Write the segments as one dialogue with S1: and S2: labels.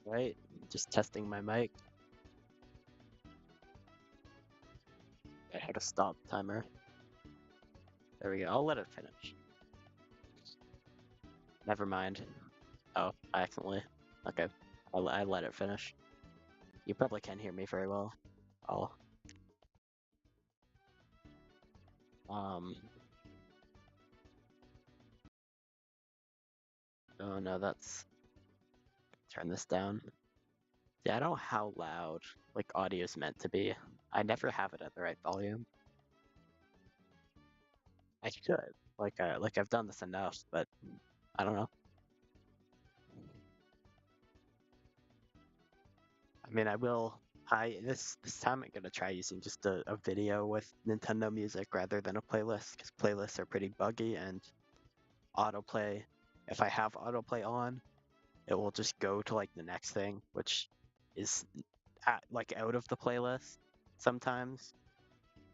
S1: Right? Just testing my mic. I had to stop timer. There we go. I'll let it finish. Never mind. Oh, I accidentally. Okay. I let it finish. You probably can't hear me very well. I'll. Um. Oh no, that's. Turn this down. Yeah, I don't know how loud like audio is meant to be. I never have it at the right volume. I should. Like I've done this enough, but I don't know. I mean, I will. This time I'm gonna try using just a video with Nintendo music rather than a playlist because playlists are pretty buggy and autoplay. If I have autoplay on, it will just go to like the next thing, which is like out of the playlist sometimes,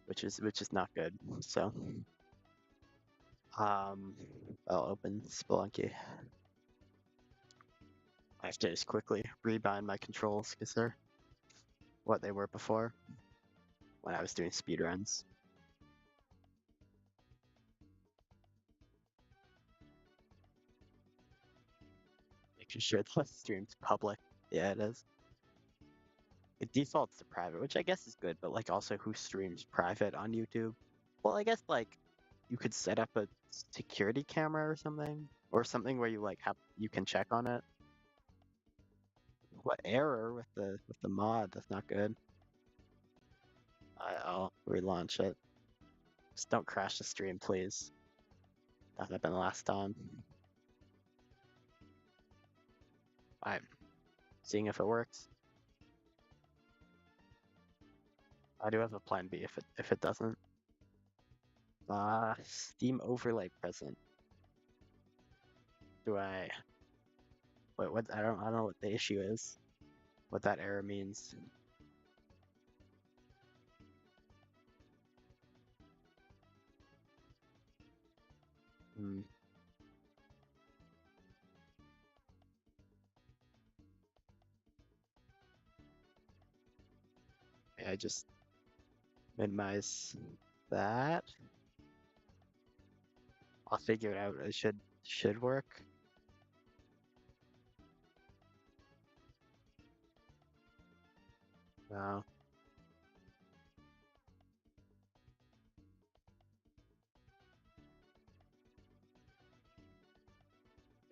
S1: which is not good. So, um, I'll open Spelunky. I have to just quickly rebind my controls because they're what they were before when I was doing speedruns. Making sure the stream's public. Yeah, it is. It defaults to private, which I guess is good, but like also who streams private on YouTube? Well, I guess like you could set up a security camera or something where you like have you can check on it. What error with the mod? That's not good. I'll relaunch it. Just don't crash the stream, please. That happened last time. I'm seeing if it works. I do have a plan B if it doesn't. Steam overlay present. Do I? Wait, what? I don't know what the issue is. What that error means. Hmm. I just minimize that. I'll figure it out. It should work. No.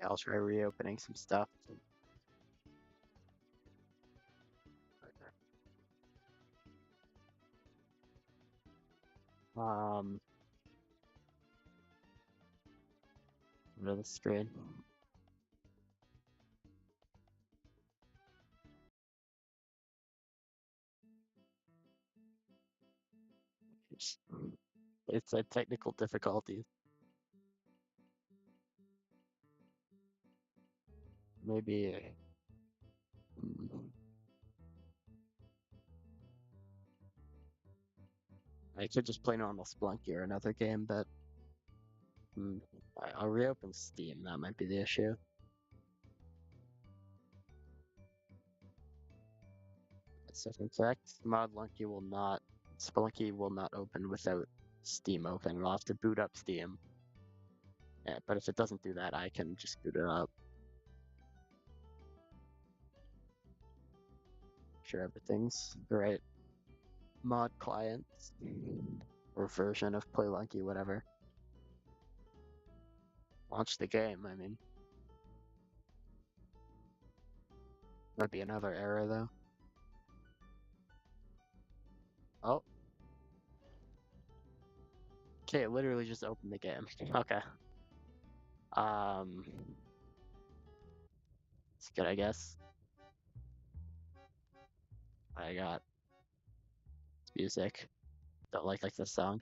S1: I'll try reopening some stuff. Um, Go to the screen. It's a technical difficulty. Maybe. I could just play normal Spelunky or another game, but I'll reopen Steam. That might be the issue. That's incorrect. Spelunky will not open without Steam open. I'll have to boot up Steam. Yeah, but if it doesn't do that, I can just boot it up. Sure, everything's the right mod clients or version of Spelunky, whatever. Launch the game. I mean, might be another error though. Oh, okay. It literally just opened the game. Okay. Um, it's good, I guess. I got music. Don't like this song.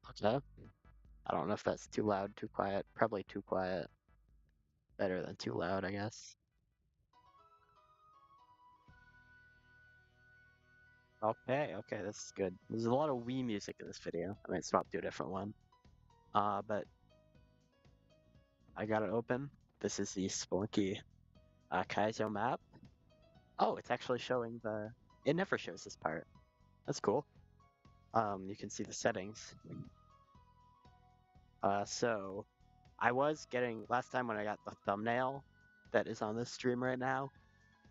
S1: Okay. I don't know if that's too loud, too quiet. Probably too quiet. Better than too loud, I guess. Okay, this is good. There's a lot of Wii music in this video. I mean, it's not too different one. But I got it open. This is the Spelunky kaizo map. Oh, it's actually showing the. It never shows this part. That's cool. You can see the settings. So I was getting last time when I got the thumbnail that is on this stream right now.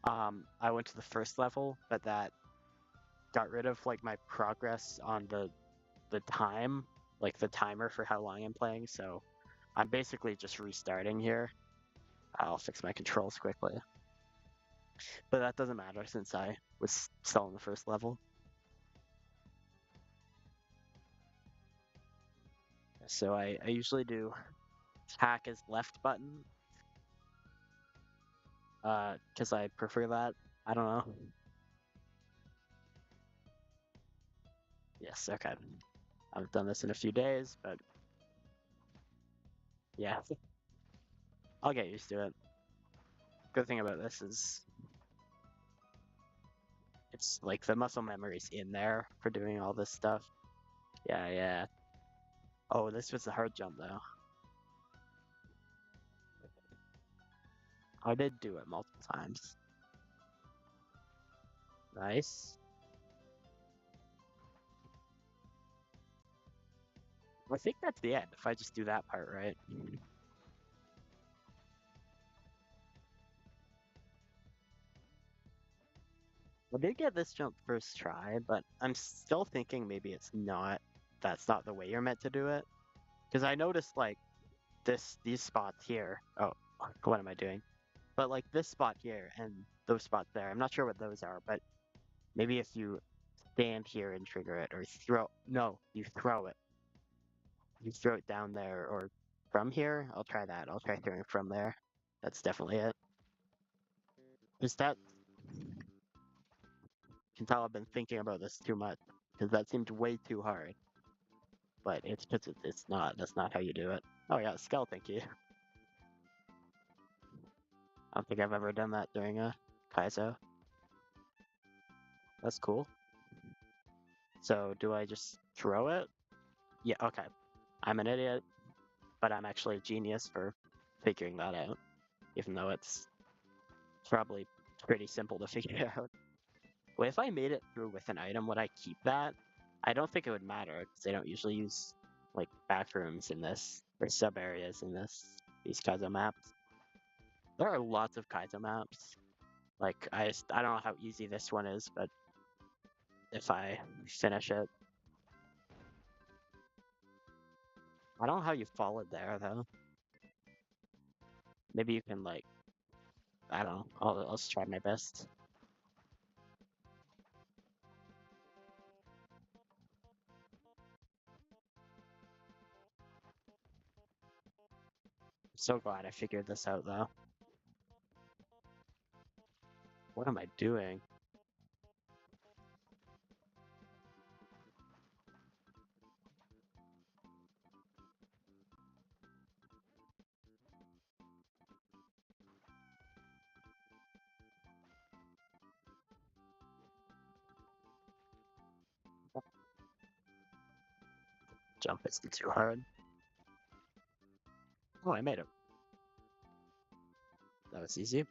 S1: I went to the first level, but that got rid of like my progress on the time, like the timer for how long I'm playing. So I'm basically just restarting here. I'll fix my controls quickly, but that doesn't matter since I was still in the first level. So I usually do attack as left button, because I prefer that. I don't know. Yes, okay. I haven't done this in a few days, but yeah, I'll get used to it. Good thing about this is it's like the muscle memory's in there for doing all this stuff. Yeah, yeah. Oh, this was a hard jump though. I did do it multiple times. Nice. I think that's the end if I just do that part right. I did get this jump first try, but I'm still thinking maybe it's not. That's not the way you're meant to do it. Because I noticed like these spots here. Oh, what am I doing? But like this spot here and those spots there. I'm not sure what those are, but maybe if you stand here and trigger it, or throw. No, you throw it. You throw it down there, or from here. I'll try that. I'll try throwing from there. That's definitely it. Is that? Can tell I've been thinking about this too much because that seemed way too hard. But it's because it's not. That's not how you do it. Oh yeah, skeleton key. I don't think I've ever done that during a kaizo. That's cool. So do I just throw it? Yeah, okay. I'm an idiot, but I'm actually a genius for figuring that out, even though it's probably pretty simple to figure out. Well, if I made it through with an item, would I keep that? I don't think it would matter because they don't usually use like back rooms in this or sub areas in these kaizo maps. There are lots of kaizo maps. Like I don't know how easy this one is, but if I finish it, I don't know how you followed there though. Maybe you can like I don't know. I'll just try my best. I'm so glad I figured this out though. What am I doing? Jump isn't too hard. Oh, I made it. That was easy.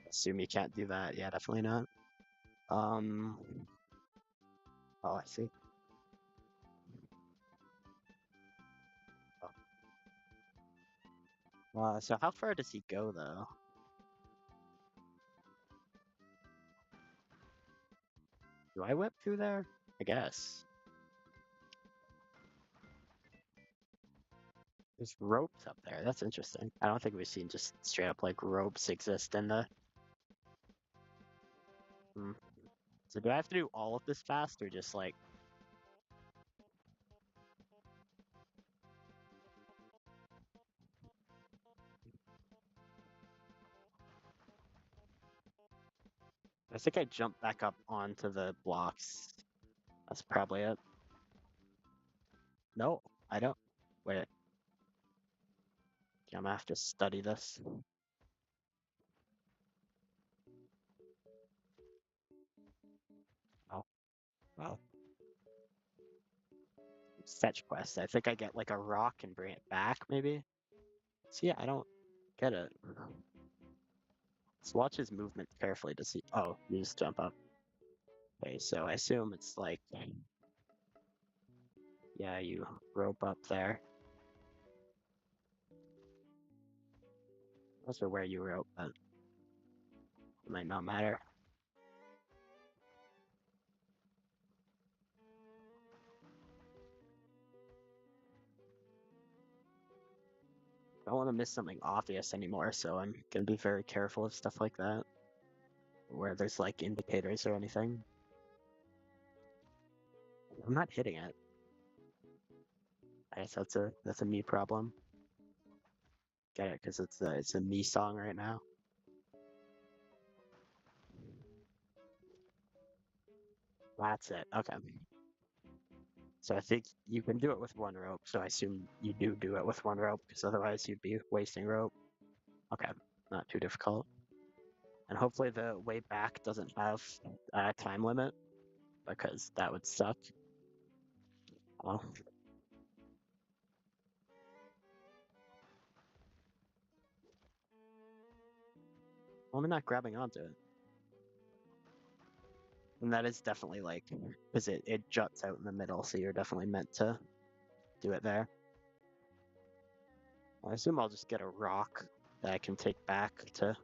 S1: Assume you can't do that. Yeah, definitely not. Um. Oh, I see. So how far does he go though? Do I whip through there? I guess. There's ropes up there. That's interesting. I don't think we've seen just straight up like ropes exist in the. Hmm. So do I have to do all of this fast or just like? I think I jumped back up onto the blocks. That's probably it. No, I don't. Wait. Okay, I'm gonna have to study this. Oh. Oh. Fetch quest. I think I get like a rock and bring it back, maybe? See, I don't get it. Let's watch his movement carefully to see. Oh, you just jump up. Okay, so I assume it's like, yeah, you rope up there. Also where you rope, but it might not matter. I don't want to miss something obvious anymore, so I'm gonna be very careful of stuff like that, where there's like indicators or anything. I'm not hitting it. I guess that's a me problem. Get it? Because it's a me song right now. That's it. Okay. So I think you can do it with one rope. So I assume you do it with one rope, because otherwise you'd be wasting rope. Okay, not too difficult. And hopefully the way back doesn't have a time limit, because that would suck. Oh. Well, I'm not grabbing onto it. And that is definitely like, because it juts out in the middle, so you're definitely meant to do it there. I assume I'll just get a rock that I can take back to.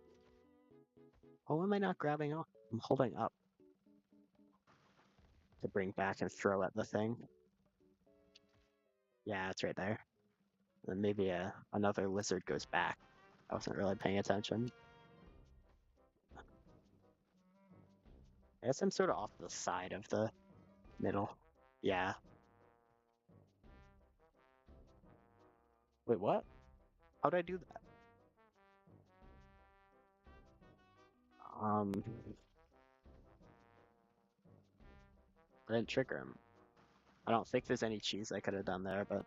S1: Oh, am I not grabbing on? I'm holding up to bring back and throw at the thing. Yeah, it's right there. And maybe another lizard goes back. I wasn't really paying attention. I guess I'm sort of off the side of the middle. Yeah. Wait, what? How'd I do that? Um, I didn't trigger him. I don't think there's any cheese I could have done there, but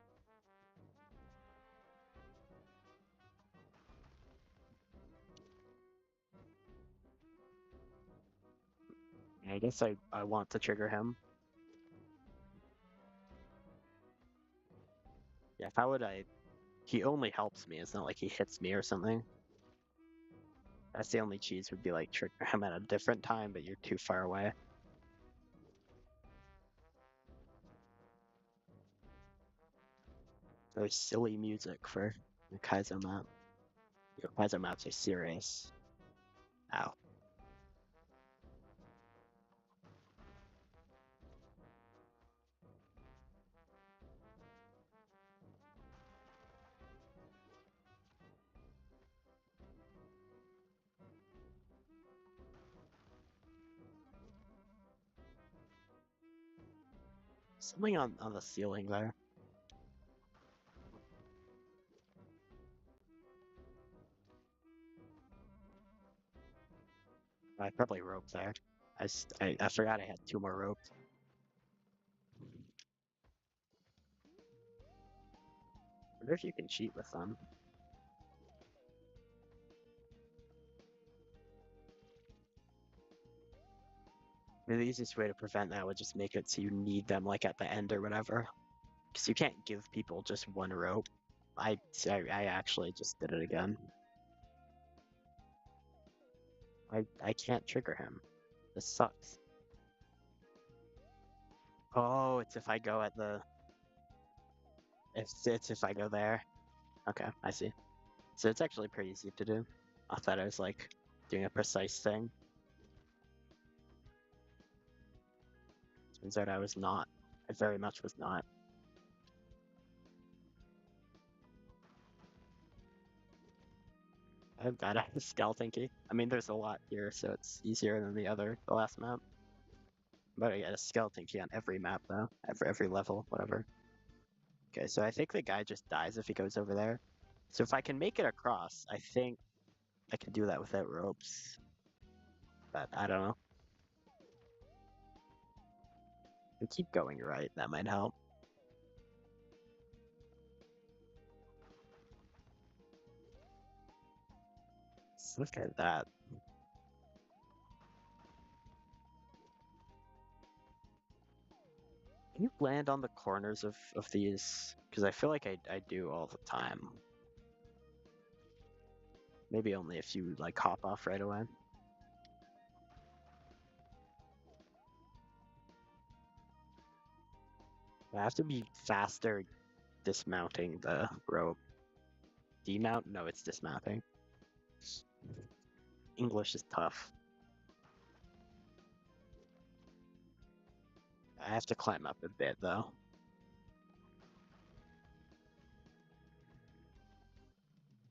S1: I guess I want to trigger him. Yeah, how would I? He only helps me. It's not like he hits me or something. That's the only cheese would be like trigger him at a different time, but you're too far away. Very silly music for the kaizo map. Your kaizo maps are serious. Ow. Something on the ceiling there. I probably rope there. I forgot I had 2 more ropes. I wonder if you can cheat with them. Maybe the easiest way to prevent that would just make it so you need them like at the end or whatever. Because you can't give people just one rope. I actually just did it again. I can't trigger him. This sucks. Oh, it's if I go at the. It's if I go there. Okay, I see. So it's actually pretty easy to do. I thought I was like doing a precise thing. Turns out I was not. I very much was not. I've got a Spelunky. I mean, there's a lot here, so it's easier than the last map. But I got a Spelunky on every map though, every level, whatever. Okay, so I think the guy just dies if he goes over there. So if I can make it across, I think I can do that without ropes. But I don't know. I keep going right, that might help. Look at that. Can you land on the corners of these? Because I feel like I do all the time. Maybe only if you like hop off right away. I have to be faster dismounting the rope. Demount? No, it's dismounting. English is tough. I have to climb up a bit though.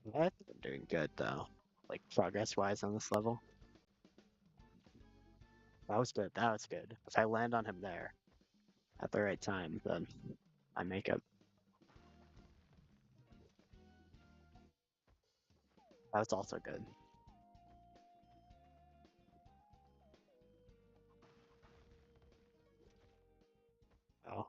S1: I think I'm doing good though, like progress-wise on this level. That was good. That was good. If I land on him there at the right time, then I make it. That was also good. Oh,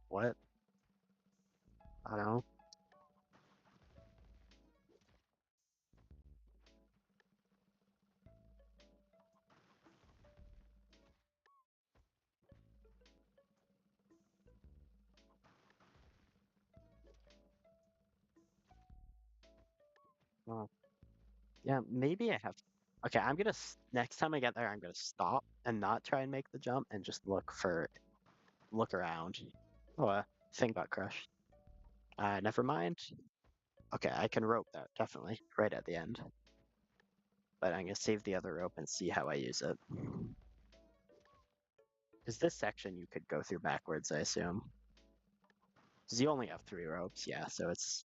S1: what? I don't know. Oh, yeah, maybe I have. Okay, next time I get there, I'm gonna stop and not try and make the jump and just look around. Oh, thing got crushed. Never mind. Okay, I can rope that definitely right at the end, but I'm gonna save the other rope and see how I use it. Because this section you could go through backwards, I assume. Because you only have 3 ropes, yeah, so it's.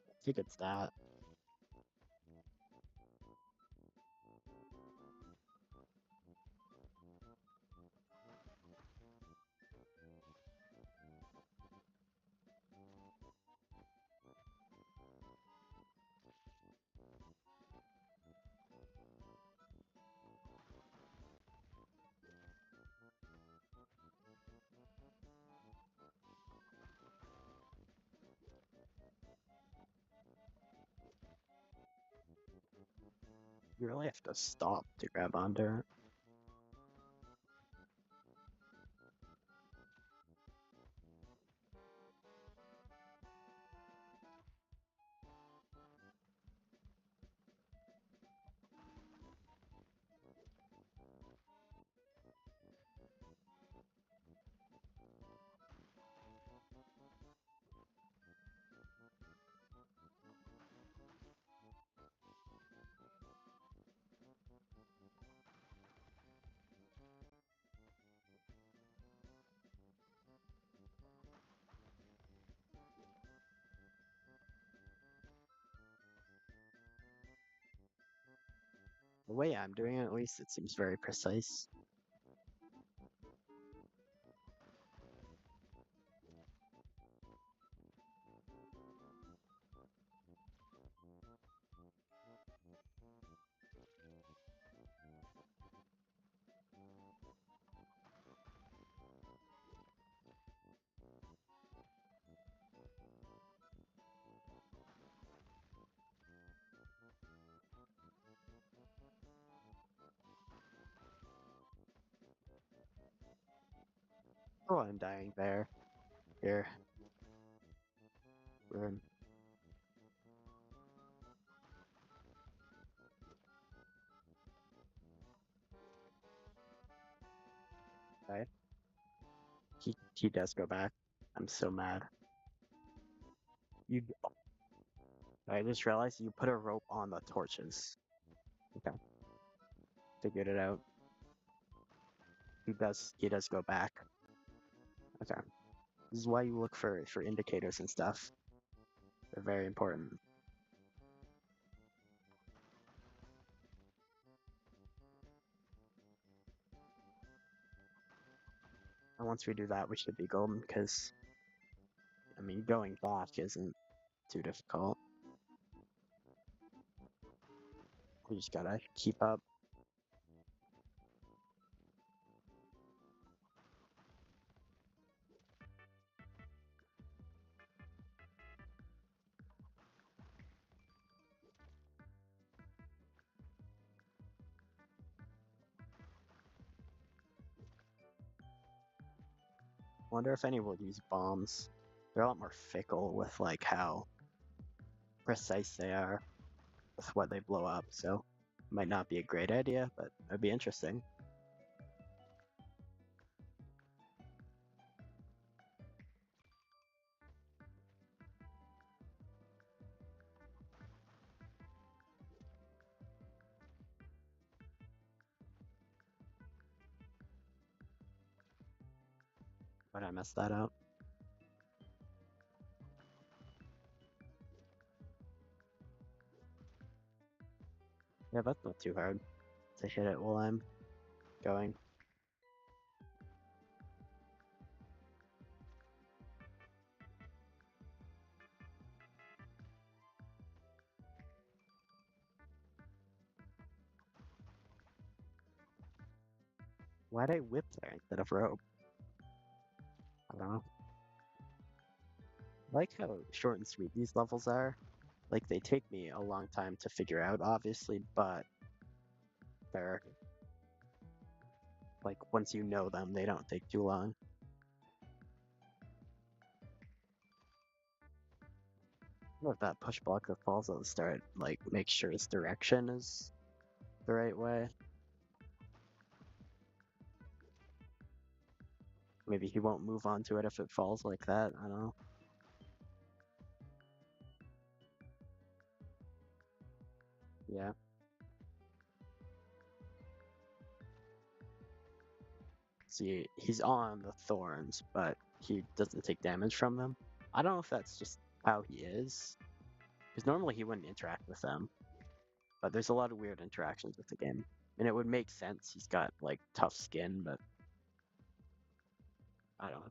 S1: I think it's that. You really have to stop to grab onto it. The way I'm doing it, at least, it seems very precise. Oh, I'm dying there. Here. We're in. Right? He does go back. I'm so mad. You. I just realized you put a rope on the torches. Okay. Figured it out. He does go back. Okay. This is why you look for indicators and stuff. They're very important. And once we do that, we should be golden, because, I mean, going back isn't too difficult. We just gotta keep up. Wonder if any will use bombs. They're a lot more fickle with like how precise they are with what they blow up, so might not be a great idea, but it'd be interesting. But I messed that up. Yeah, that's not too hard to hit it while I'm going. Why'd I whip there instead of rope? I don't know. I like how short and sweet these levels are. Like, they take me a long time to figure out, obviously, but they're, like, once you know them, they don't take too long. I wonder if that push block that falls at the start, like, makes sure its direction is the right way. Maybe he won't move onto it if it falls like that, I don't know. Yeah. See, he's on the thorns, but he doesn't take damage from them. I don't know if that's just how he is, because normally he wouldn't interact with them. But there's a lot of weird interactions with the game. And it would make sense, he's got, like, tough skin, but I don't know.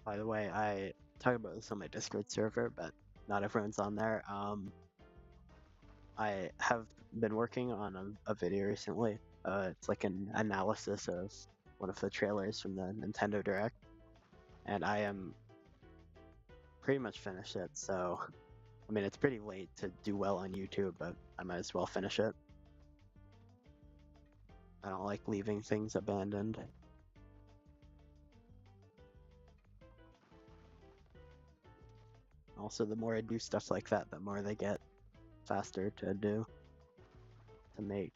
S1: By the way, I talk about this on my Discord server, but not everyone's on there. I have been working on a video recently. It's like an analysis of one of the trailers from the Nintendo Direct, and I am pretty much finished it. So, I mean, it's pretty late to do well on YouTube, but I might as well finish it. I don't like leaving things abandoned. Also, the more I do stuff like that, the more they get faster to do, to make.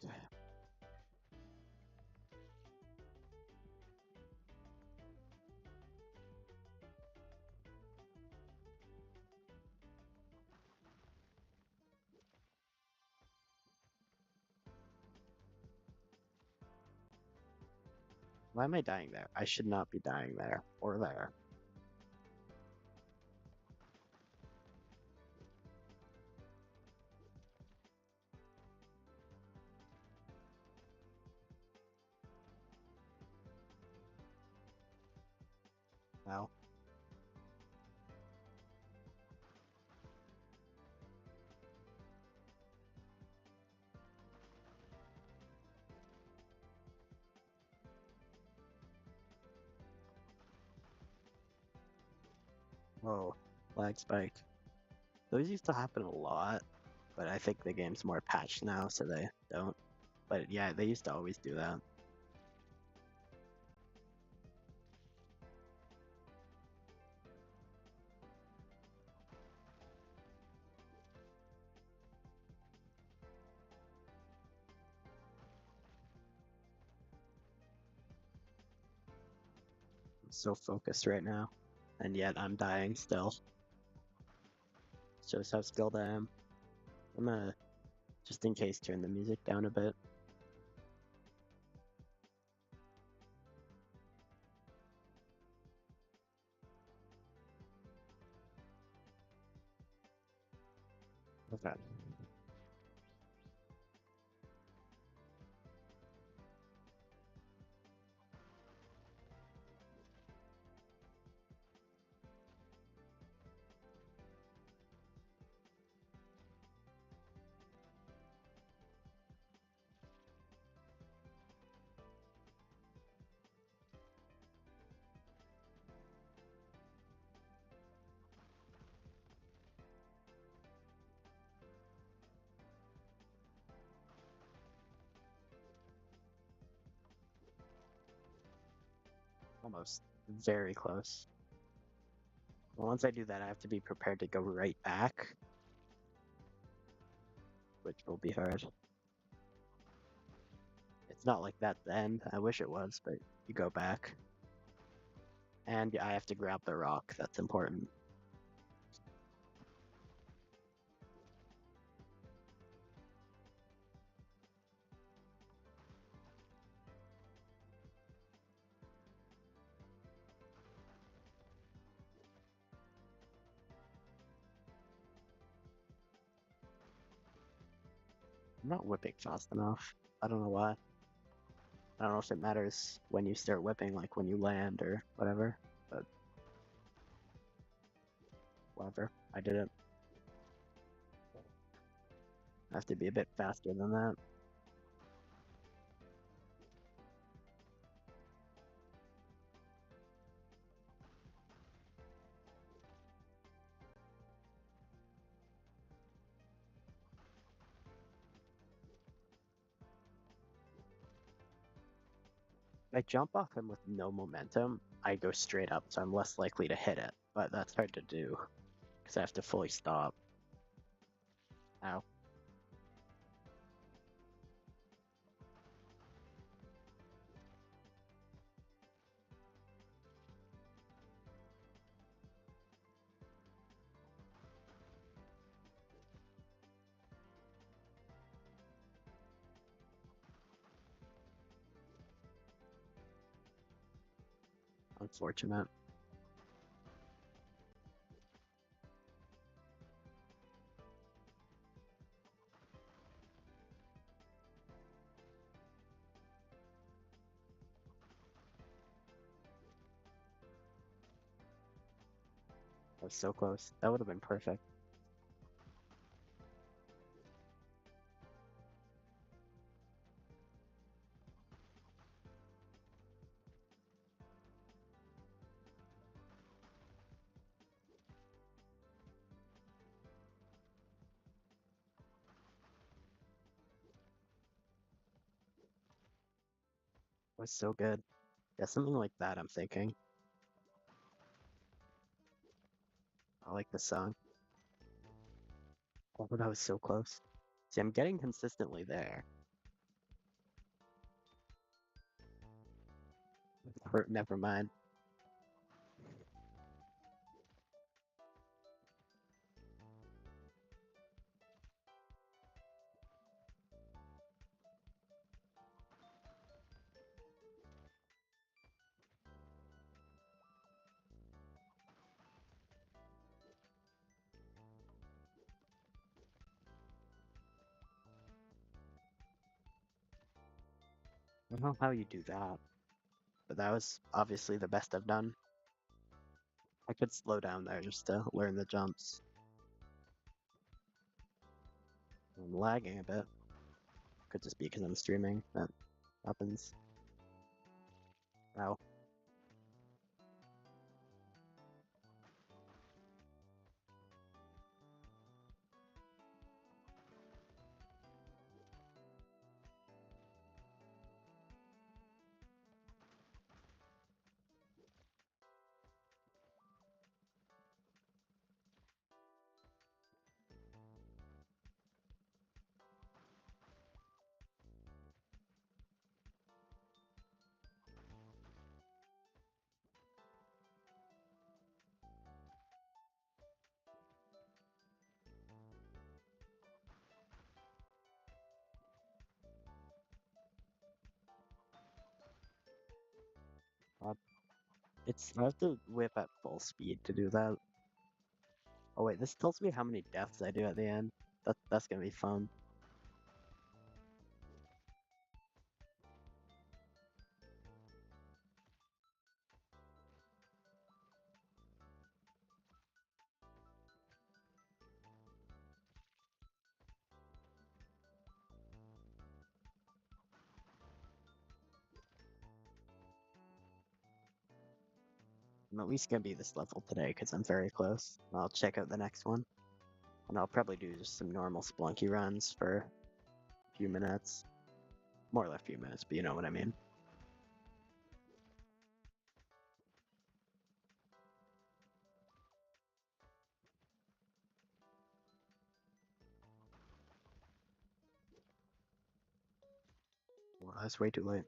S1: Why am I dying there? I should not be dying there, or there. Now. Oh, lag spike. Those used to happen a lot, but I think the game's more patched now, so they don't. But yeah, they used to always do that. I'm so focused right now, and yet I'm dying still. Shows how skilled I am. I'm gonna, just in case, turn the music down a bit. Okay. Almost. Very close. Well, once I do that, I have to be prepared to go right back, which will be hard. It's not like that then. I wish it was, but you go back. And I have to grab the rock. That's important. I'm not whipping fast enough. I don't know why. I don't know if it matters when you start whipping, like when you land or whatever, but whatever. I did it. I have to be a bit faster than that. If I jump off him with no momentum, I go straight up, so I'm less likely to hit it. But that's hard to do, because I have to fully stop. Ow. Unfortunate. I was so close. That would have been perfect. It was so good. Yeah, something like that, I'm thinking. I like the song. Oh, but that was so close. See, I'm getting consistently there. Or, never mind. I don't know how you do that, but that was obviously the best I've done. I could slow down there just to learn the jumps. I'm lagging a bit. Could just be because I'm streaming. That happens. Ow. Uh, I have to whip at full speed to do that. Oh wait, this tells me how many deaths I do at the end. That's gonna be fun. I'm at least gonna be this level today because I'm very close. I'll check out the next one. And I'll probably do just some normal Spelunky runs for a few minutes. More or less a few minutes, but you know what I mean. Well, that's way too late.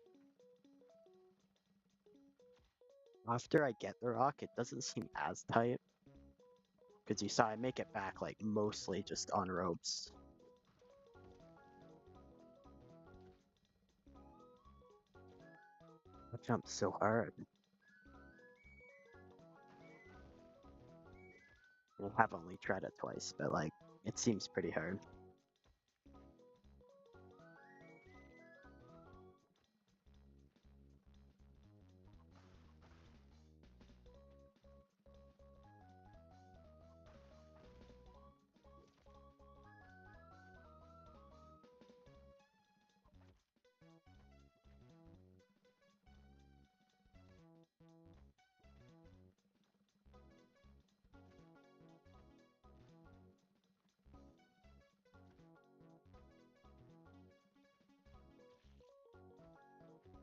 S1: After I get the rock, it doesn't seem as tight. Because you saw I make it back like mostly just on ropes. I jumped so hard. I have only tried it twice, but like, it seems pretty hard.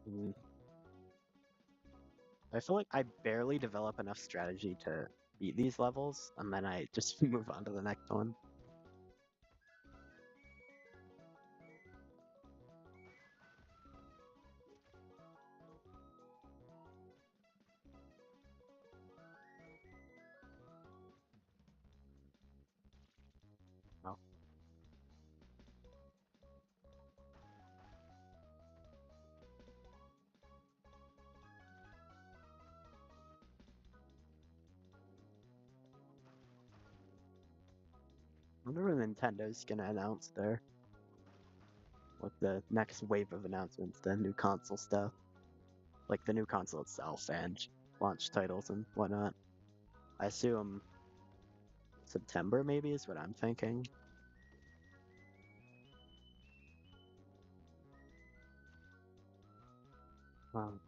S1: Mm. I feel like I barely develop enough strategy to beat these levels, and then I just move on to the next one. Oh. I wonder when Nintendo's gonna announce the next wave of announcements, the new console stuff. Like the new console itself and launch titles and whatnot. I assume September maybe is what I'm thinking. Um,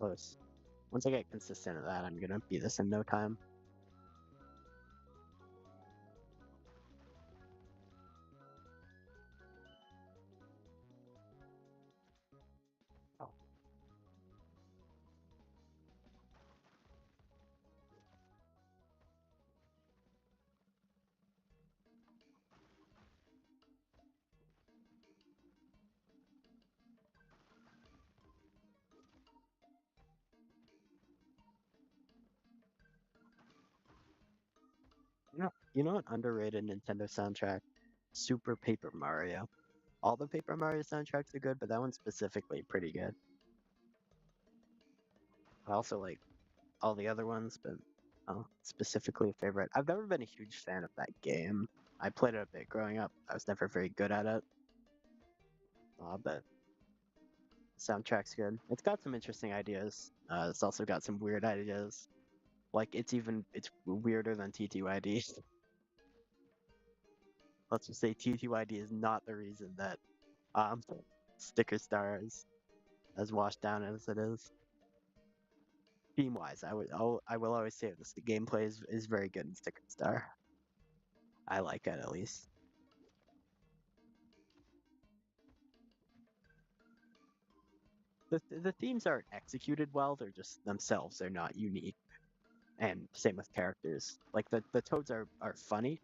S1: close. Once I get consistent at that, I'm gonna beat this in no time. Oh. You know what underrated Nintendo soundtrack? Super Paper Mario. All the Paper Mario soundtracks are good, but that one's specifically pretty good. I also like all the other ones, but specifically a favorite. I've never been a huge fan of that game. I played it a bit growing up. I was never very good at it. But the soundtrack's good. It's got some interesting ideas. It's also got some weird ideas. Like it's weirder than TTYD. Let's just say TTYD is not the reason that um Sticker Star is as washed down as it is. Theme wise, I will always say this: the gameplay is very good in Sticker Star. I like it at least. The themes aren't executed well; they're just themselves. They're not unique. And same with characters. Like the toads are funny.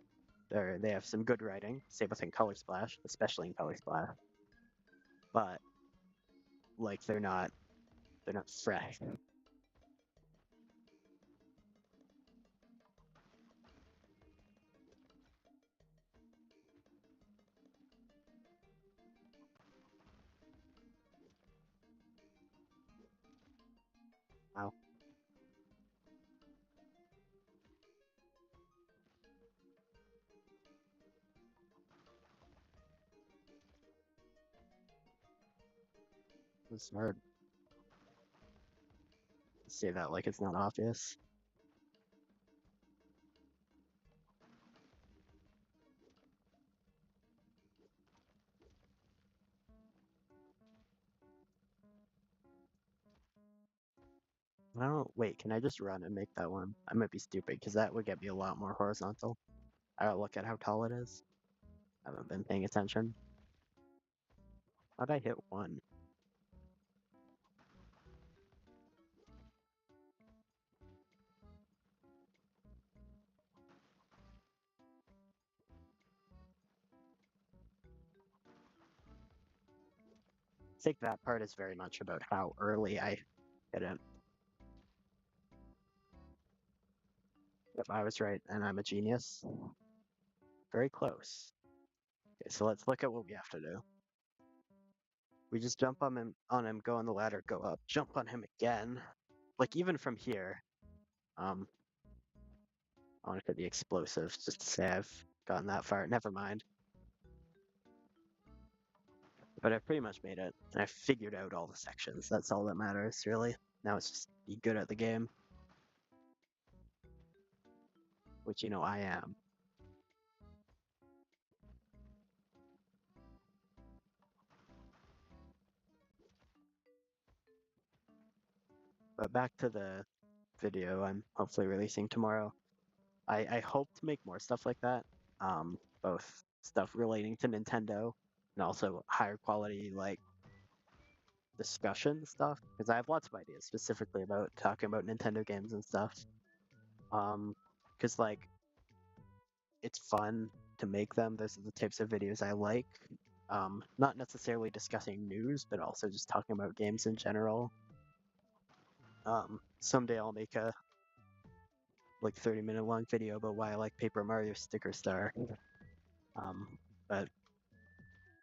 S1: They have some good writing. Same with in Color Splash, especially in Color Splash. But like they're not fresh. It's hard to say that like it's not obvious. I don't wait, can I just run and make that one? I might be stupid because that would get me a lot more horizontal. I gotta look at how tall it is. I haven't been paying attention. How'd I hit one? I think that part is very much about how early I hit it. If I was right and I'm a genius. Very close. Okay, so let's look at what we have to do. We just jump on him, go on the ladder, go up, jump on him again. Like even from here, um, I want to hit the explosives just to say I've gotten that far. Never mind. But I've pretty much made it. And I've figured out all the sections. That's all that matters, really. Now it's just be good at the game. Which, you know, I am. But back to the video I'm hopefully releasing tomorrow. I hope to make more stuff like that. Both stuff relating to Nintendo and also higher quality, like, discussion stuff. Because I have lots of ideas specifically about talking about Nintendo games and stuff. Because, like, it's fun to make them. Those are the types of videos I like. Not necessarily discussing news, but also just talking about games in general. Someday I'll make a like 30-minute long video about why I like Paper Mario Sticker Star. But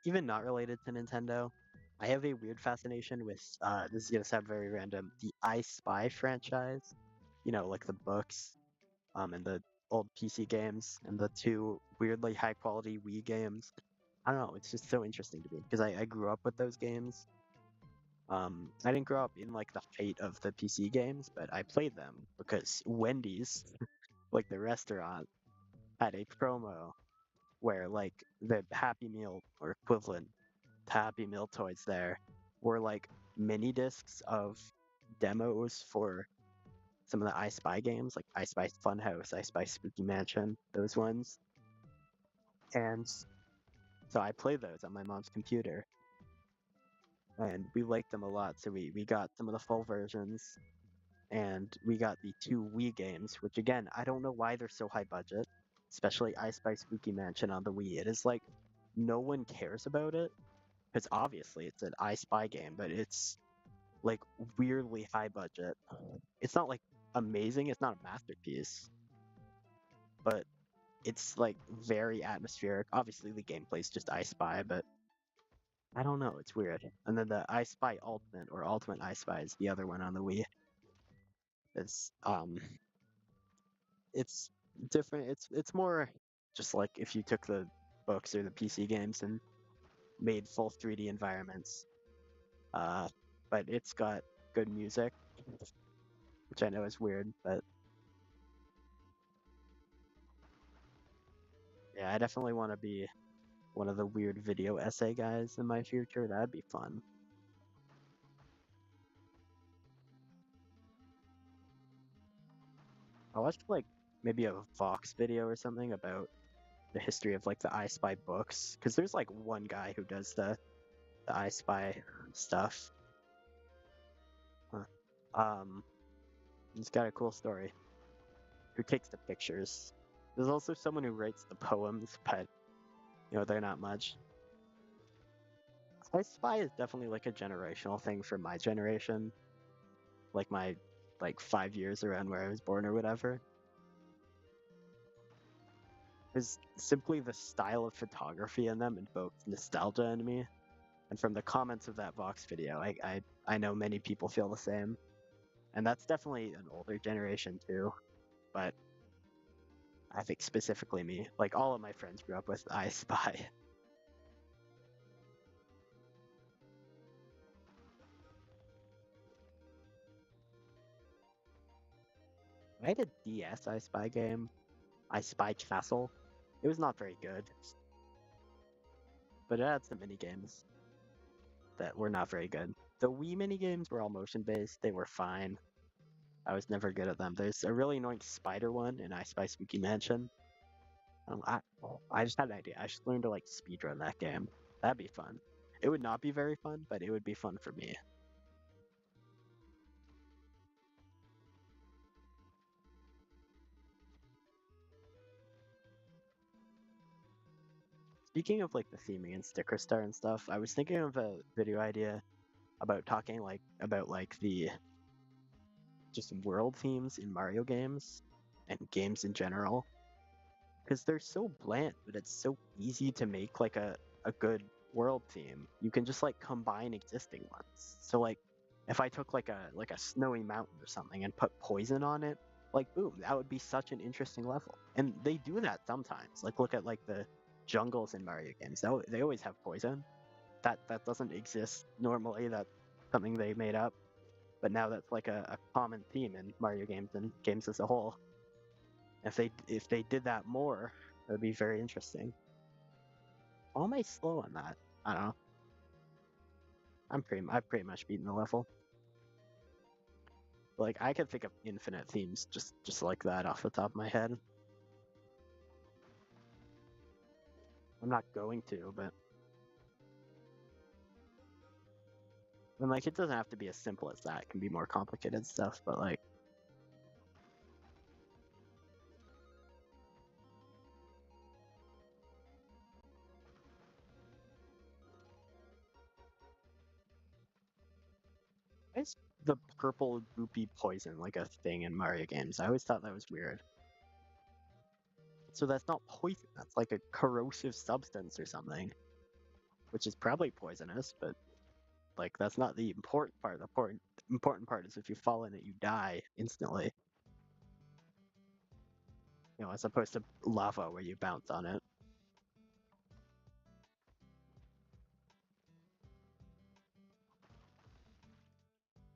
S1: even not related to Nintendo, I have a weird fascination with this is gonna sound very random, the I Spy franchise. You know, like the books, and the old PC games and the two weirdly high quality Wii games. I don't know, it's just so interesting to me because I grew up with those games. I didn't grow up in like the fate of the PC games, but I played them because Wendy's, like the restaurant, had a promo where like the Happy Meal or equivalent to Happy Meal toys there were like mini discs of demos for some of the I Spy games, like I Spy Funhouse, I Spy Spooky Mansion, those ones. And so I played those on my mom's computer, and we liked them a lot. So we got some of the full versions, and we got the two Wii games, which again, I don't know why they're so high budget, especially I Spy Spooky Mansion on the Wii. It is like no one cares about it because obviously it's an I Spy game, but it's like weirdly high budget. It's not like amazing, it's not a masterpiece, but it's like very atmospheric. Obviously the gameplay's just I Spy, but I don't know, it's weird. And then the I Spy Ultimate or Ultimate I Spy is the other one on the Wii. It's it's different. It's more just like if you took the books or the PC games and made full 3D environments. Uh, but it's got good music, which I know is weird, but yeah, I definitely want to be one of the weird video essay guys in my future. That'd be fun. I watched like maybe a Vox video or something about the history of like the I Spy books, because there's like one guy who does the I Spy stuff. Huh. He's got a cool story. Who takes the pictures? There's also someone who writes the poems, but you know they're not much. I Spy is definitely like a generational thing for my generation, like my like 5 years around where I was born or whatever. Is simply the style of photography in them invoked nostalgia in me. And from the comments of that Vox video, I know many people feel the same. And that's definitely an older generation too. But I think specifically me, like all of my friends grew up with I Spy. I had a DS I Spy game, I Spy Castle. It was not very good, but it had some mini games that were not very good. The Wii mini games were all motion based. They were fine. I was never good at them. There's a really annoying spider one in I Spy Spooky Mansion. Um, I I just had an idea. I should learn to like speedrun that game. That'd be fun. It would not be very fun, but it would be fun for me. Speaking of like the theming and sticker star and stuff, I was thinking of a video idea about talking like about like the just world themes in Mario games and games in general because they're so bland, but it's so easy to make like a good world theme. You can just like combine existing ones. So like if I took like a snowy mountain or something and put poison on it, like boom, that would be such an interesting level. And they do that sometimes. Like look at like the jungles in Mario games. They always have poison. That doesn't exist normally. That's something they made up. But now that's like a common theme in Mario games and games as a whole. If they did that more, it would be very interesting. Why am I slow on that? I don't know. I've pretty much beaten the level. Like I could think of infinite themes just like that off the top of my head. I'm not going to, but and like it doesn't have to be as simple as that. It can be more complicated stuff, but like is the purple goopy poison like a thing in Mario games? I always thought that was weird. So that's not poison. That's like a corrosive substance or something, which is probably poisonous, but like that's not the important part. The important part is if you fall in it, you die instantly. You know, as opposed to lava where you bounce on it.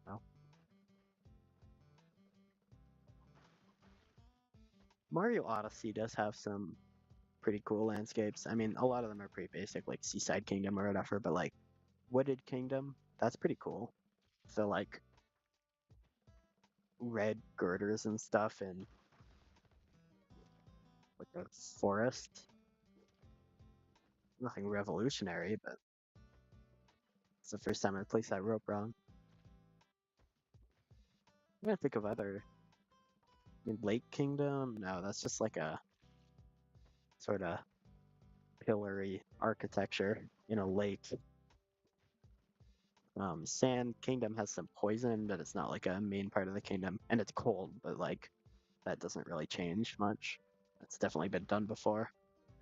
S1: Well, Mario Odyssey does have some pretty cool landscapes. I mean, a lot of them are pretty basic, like Seaside Kingdom or whatever, but like Wooded Kingdom, that's pretty cool. So like red girders and stuff and like a forest. Nothing revolutionary, but it's the first time I placed that rope wrong. I'm gonna think of other. I mean, Lake Kingdom? No, that's just like a sort of pillory architecture in a lake. Sand Kingdom has some poison, but it's not like a main part of the kingdom, and it's cold, but like that doesn't really change much. That's definitely been done before,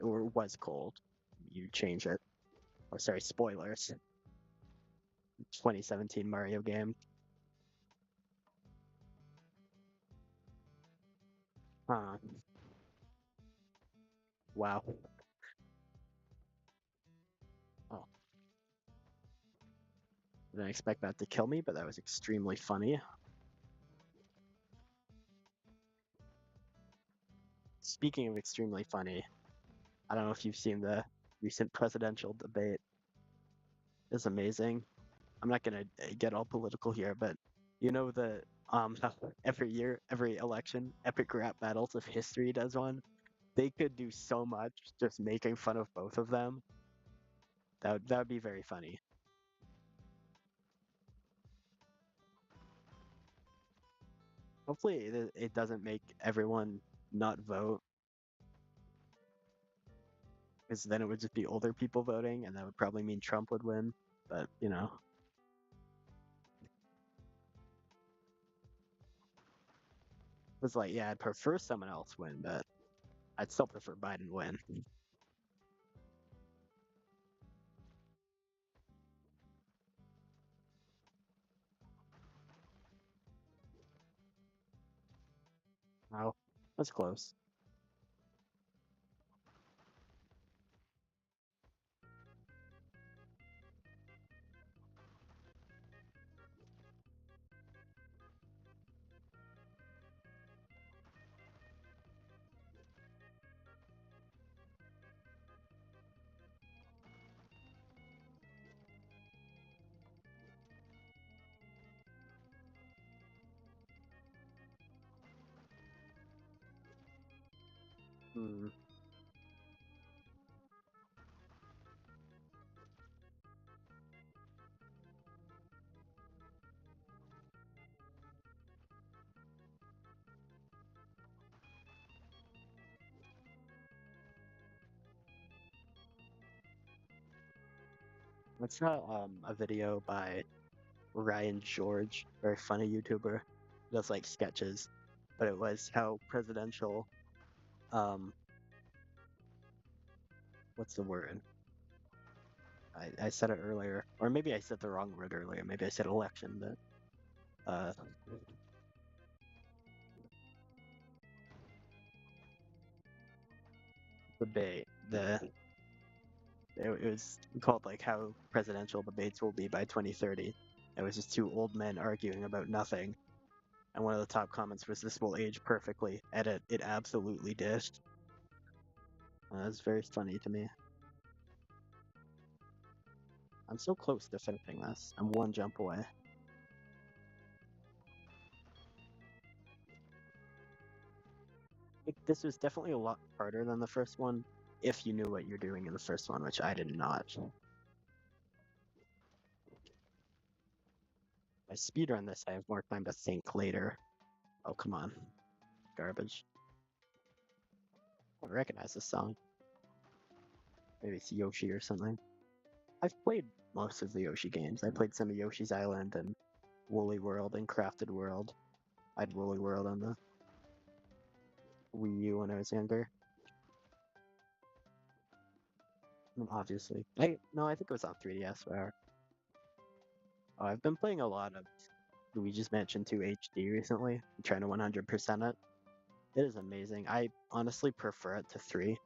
S1: or was cold. You change it. Or sorry, spoilers. 2017 Mario game. Huh. Wow. Oh, I didn't expect that to kill me, but that was extremely funny. Speaking of extremely funny, I don't know if you've seen the recent presidential debate. It's amazing. I'm not gonna get all political here, but you know the every year, every election, epic rap battles of history does one. They could do so much just making fun of both of them. That would be very funny. Hopefully, it doesn't make everyone not vote, because then it would just be older people voting, and that would probably mean Trump would win. But you know, it's like yeah, I'd prefer someone else win, but I'd still prefer Biden win. Wow, that's close. Hmm. I saw a video by Ryan George, very funny YouTuber, does like sketches, but it was how presidential um what's the word? I said it earlier, or maybe I said the wrong word earlier. Maybe I said election, but debate. It was called like how presidential debates will be by 2030. It was just two old men arguing about nothing, and one of the top comments was, "This will age perfectly," and it absolutely did. It was very funny to me. I'm so close to finishing this. I'm one jump away. This was definitely a lot harder than the first one, if you knew what you're doing in the first one, which I did not. I speedrun this, I have more time to think later. Oh, come on. Garbage. I don't recognize this song. Maybe it's Yoshi or something. I've played most of the Yoshi games. I played some of Yoshi's Island and Woolly World and Crafted World. I had Woolly World on the Wii U when I was younger. Obviously. No, I think it was on 3DS. Where I've been playing a lot of Luigi's Mansion 2 HD recently. I'm trying to 100% it. It is amazing. I honestly prefer it to 3.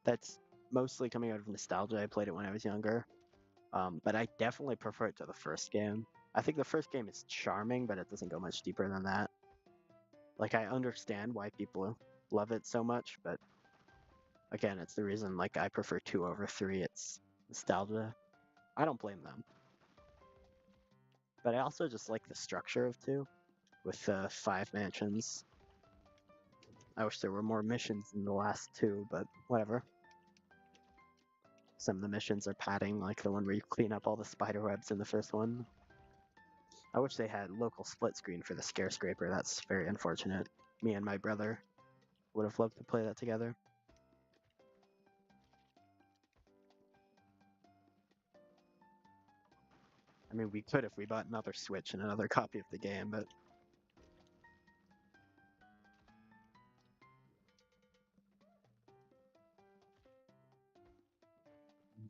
S1: That's mostly coming out of nostalgia. I played it when I was younger. But I definitely prefer it to the first game. I think the first game is charming, but it doesn't go much deeper than that. Like, I understand why people love it so much, but again, it's the reason like I prefer 2 over 3. It's nostalgia. I don't blame them. But I also just like the structure of 2 with the 5 mansions. I wish there were more missions in the last 2, but whatever. Some of the missions are padding, like the one where you clean up all the spider webs in the first one. I wish they had local split screen for the Scare Scraper. That's very unfortunate. Me and my brother would have loved to play that together. I mean, we could if we bought another Switch and another copy of the game, but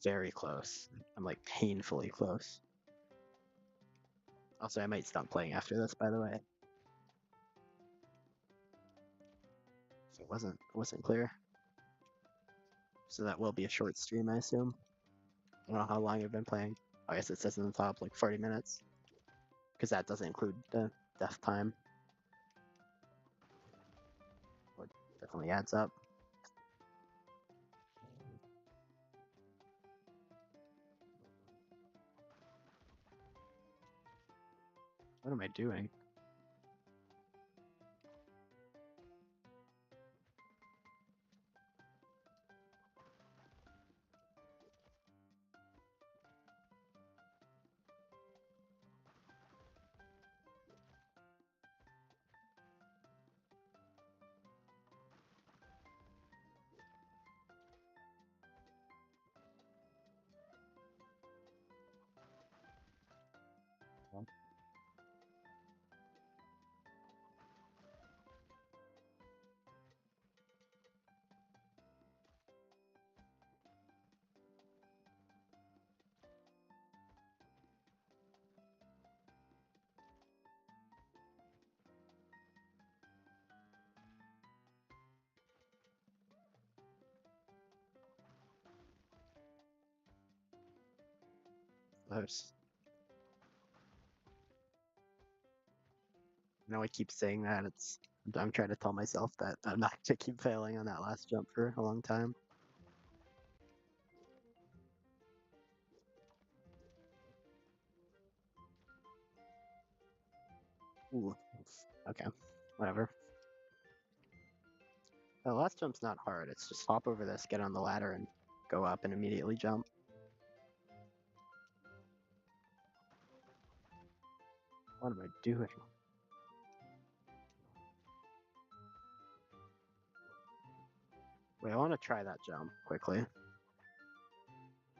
S1: very close. I'm like painfully close. Also, I might stop playing after this, by the way. If it wasn't clear. So that will be a short stream, I assume. I don't know how long you've been playing. I guess it says in the top like 40 minutes. Because that doesn't include the death time. It definitely adds up. What am I doing? Close. Now I keep saying that. I'm trying to tell myself that I'm not to keep failing on that last jump for a long time. Ooh. Okay. Whatever. The last jump's not hard. It's just hop over this, get on the ladder, and go up and immediately jump. What am I doing? Wait, I want to try that jump quickly.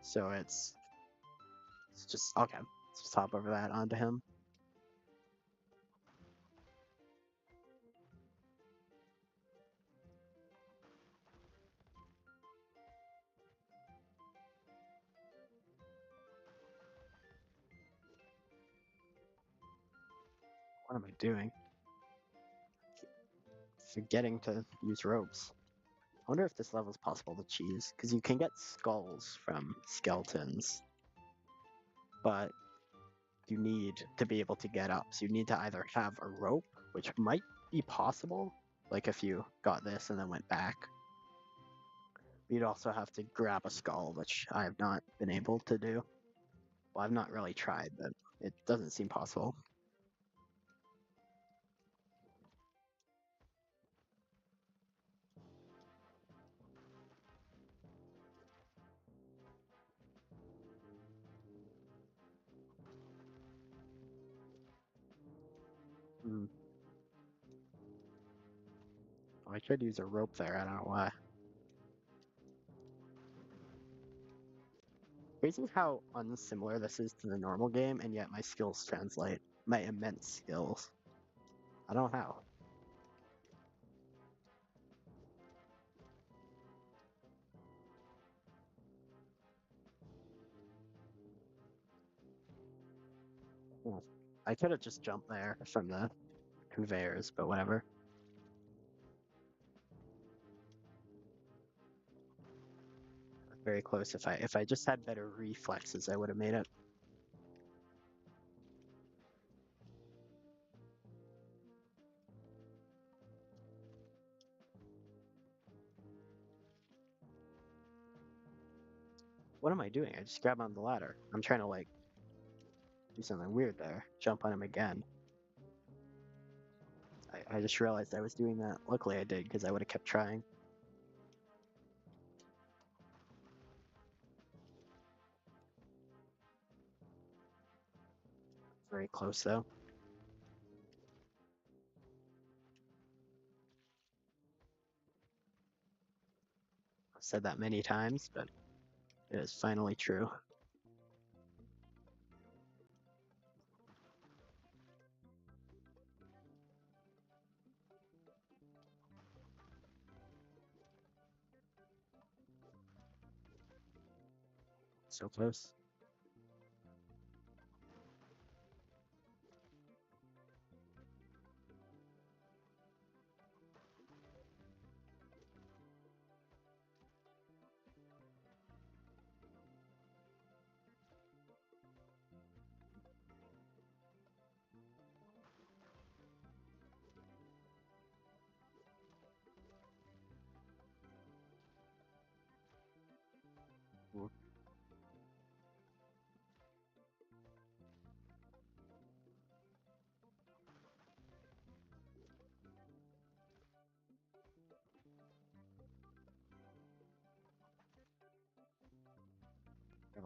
S1: So it's just okay. Let's just hop over that onto him. What am I doing? Forgetting to use ropes. I wonder if this level is possible to cheese, because you can get skulls from skeletons, but you need to be able to get up. So you need to either have a rope, which might be possible, like if you got this and then went back. You'd also have to grab a skull, which I have not been able to do. Well, I've not really tried, but it doesn't seem possible. Hmm. Oh, I could use a rope there, I don't know why. Crazy how unsimilar this is to the normal game, and yet my skills translate. My immense skills. I don't know how. Hmm. I could have just jumped there from the conveyors, but whatever. Very close. If I just had better reflexes, I would have made it. What am I doing? I just grab on the ladder. I'm trying to like do something weird there. Jump on him again. I just realized I was doing that. Luckily I did, because I would have kept trying. Very close though. I've said that many times, but it is finally true. So close. Mm.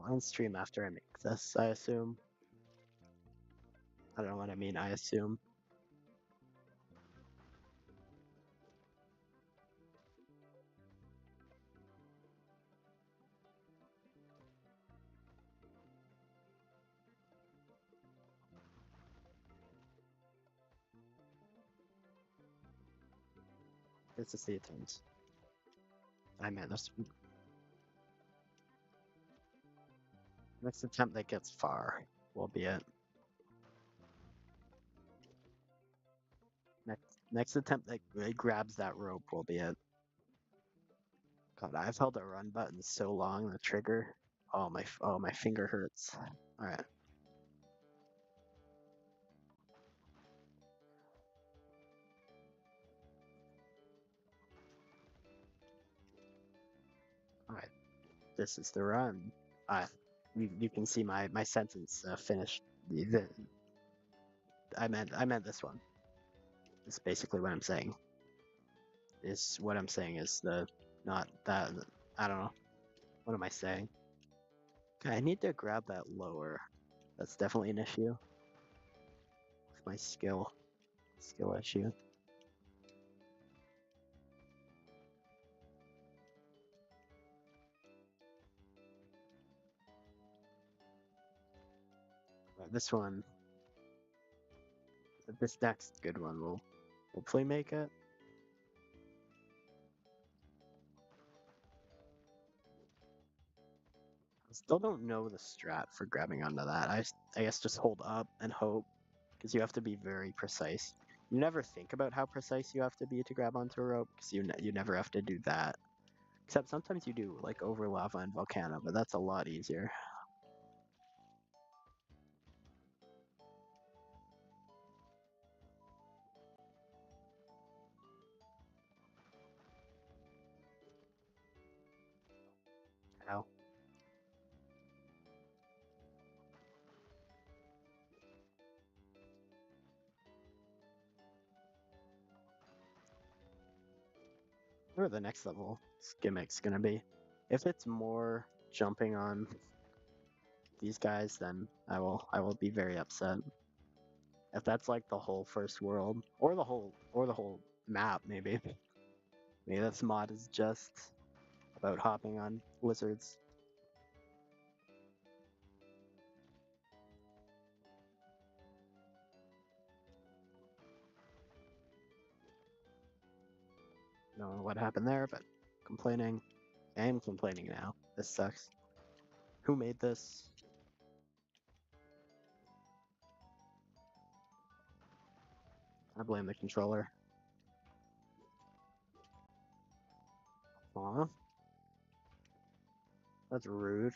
S1: I'll end stream after I make this, I assume. I don't know what I mean, I assume. This is the attempt. I meant this next attempt that gets far will be it. Next attempt that grabs that rope will be it. God, I've held the run button so long, the trigger. Oh my finger hurts. Alright. Alright. This is the run. Uh you can see my sentence finished. I meant this one. That's basically what I'm saying. is what I'm saying is the not that I don't know. What am I saying? Okay, I need to grab that lower. That's definitely an issue with my skill issue. This one, this next good one will hopefully make it. I still don't know the strat for grabbing onto that. I guess just hold up and hope, because you have to be very precise. You never think about how precise you have to be to grab onto a rope, because you never have to do that. Except sometimes you do, like over lava and volcano, but that's a lot easier. Ow. Where the next level gimmick's gonna be. If it's more jumping on these guys, then I will be very upset. If that's like the whole first world, or the whole map, maybe. Maybe this mod is just about hopping on lizards. Don't know what happened there, but complaining. I am complaining now. This sucks. Who made this? I blame the controller. Aw. That's rude.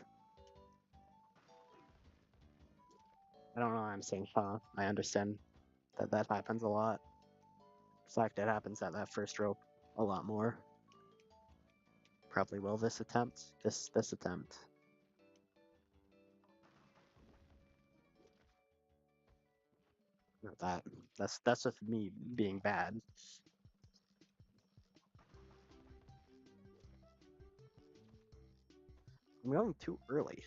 S1: I don't know why I'm saying huh. I understand that that happens a lot. In fact, it happens at that first rope a lot more. Probably will this attempt. This attempt. Not that. That's just me being bad. I'm going too early.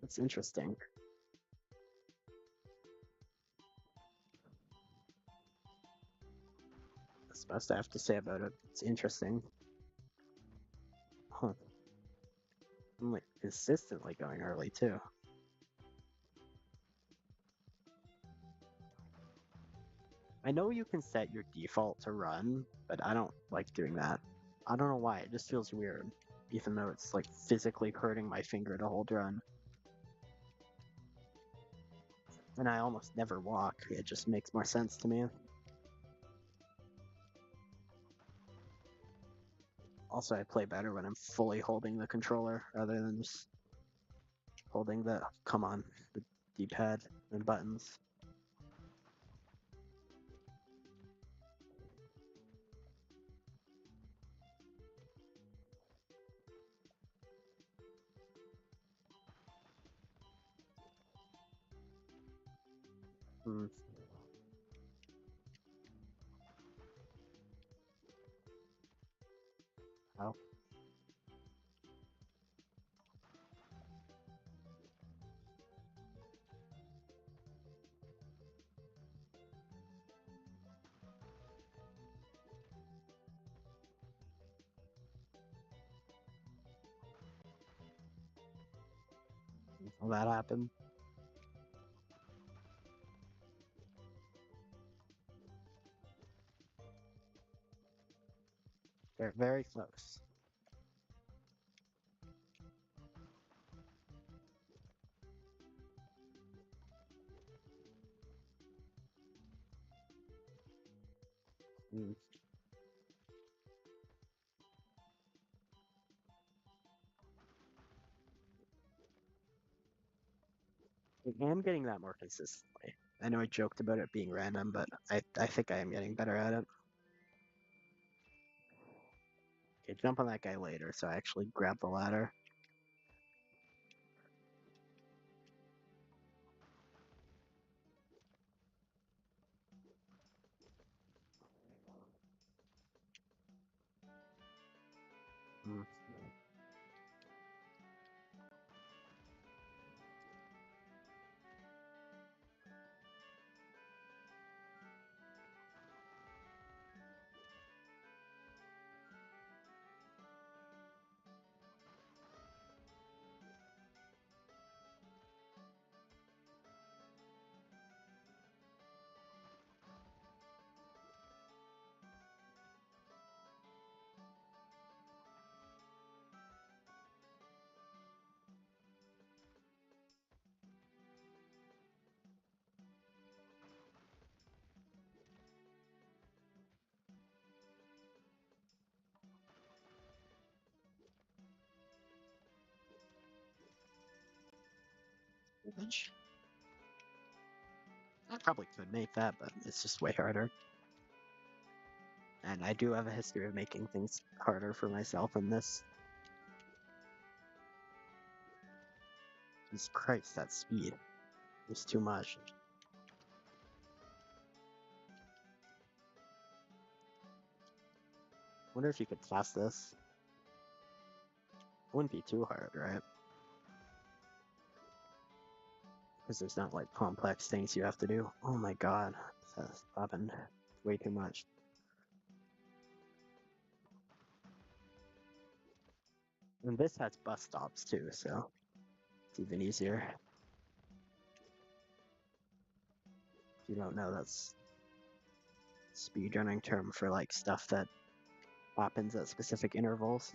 S1: That's interesting. That's the best I have to say about it. It's interesting. Huh. I'm like consistently going early too. I know you can set your default to run, but I don't like doing that. I don't know why, it just feels weird. Even though it's like physically hurting my finger to hold run. And I almost never walk, it just makes more sense to me. Also, I play better when I'm fully holding the controller rather than just holding the, come on, the D-pad and buttons. Hmm. How? Will that happen? They're very close. Hmm. I am getting that more consistently. I know I joked about it being random, but I think I am getting better at it. Okay, jump on that guy later, so I actually grab the ladder. Mm. Which I probably could make that, but it's just way harder. And I do have a history of making things harder for myself in this. Jesus Christ, that speed is too much. Wonder if you could pass this. It wouldn't be too hard, right? Because there's not like complex things you have to do. Oh my god, that's happened way too much. And this has bus stops too, so it's even easier. If you don't know, that's speedrunning term for like stuff that happens at specific intervals.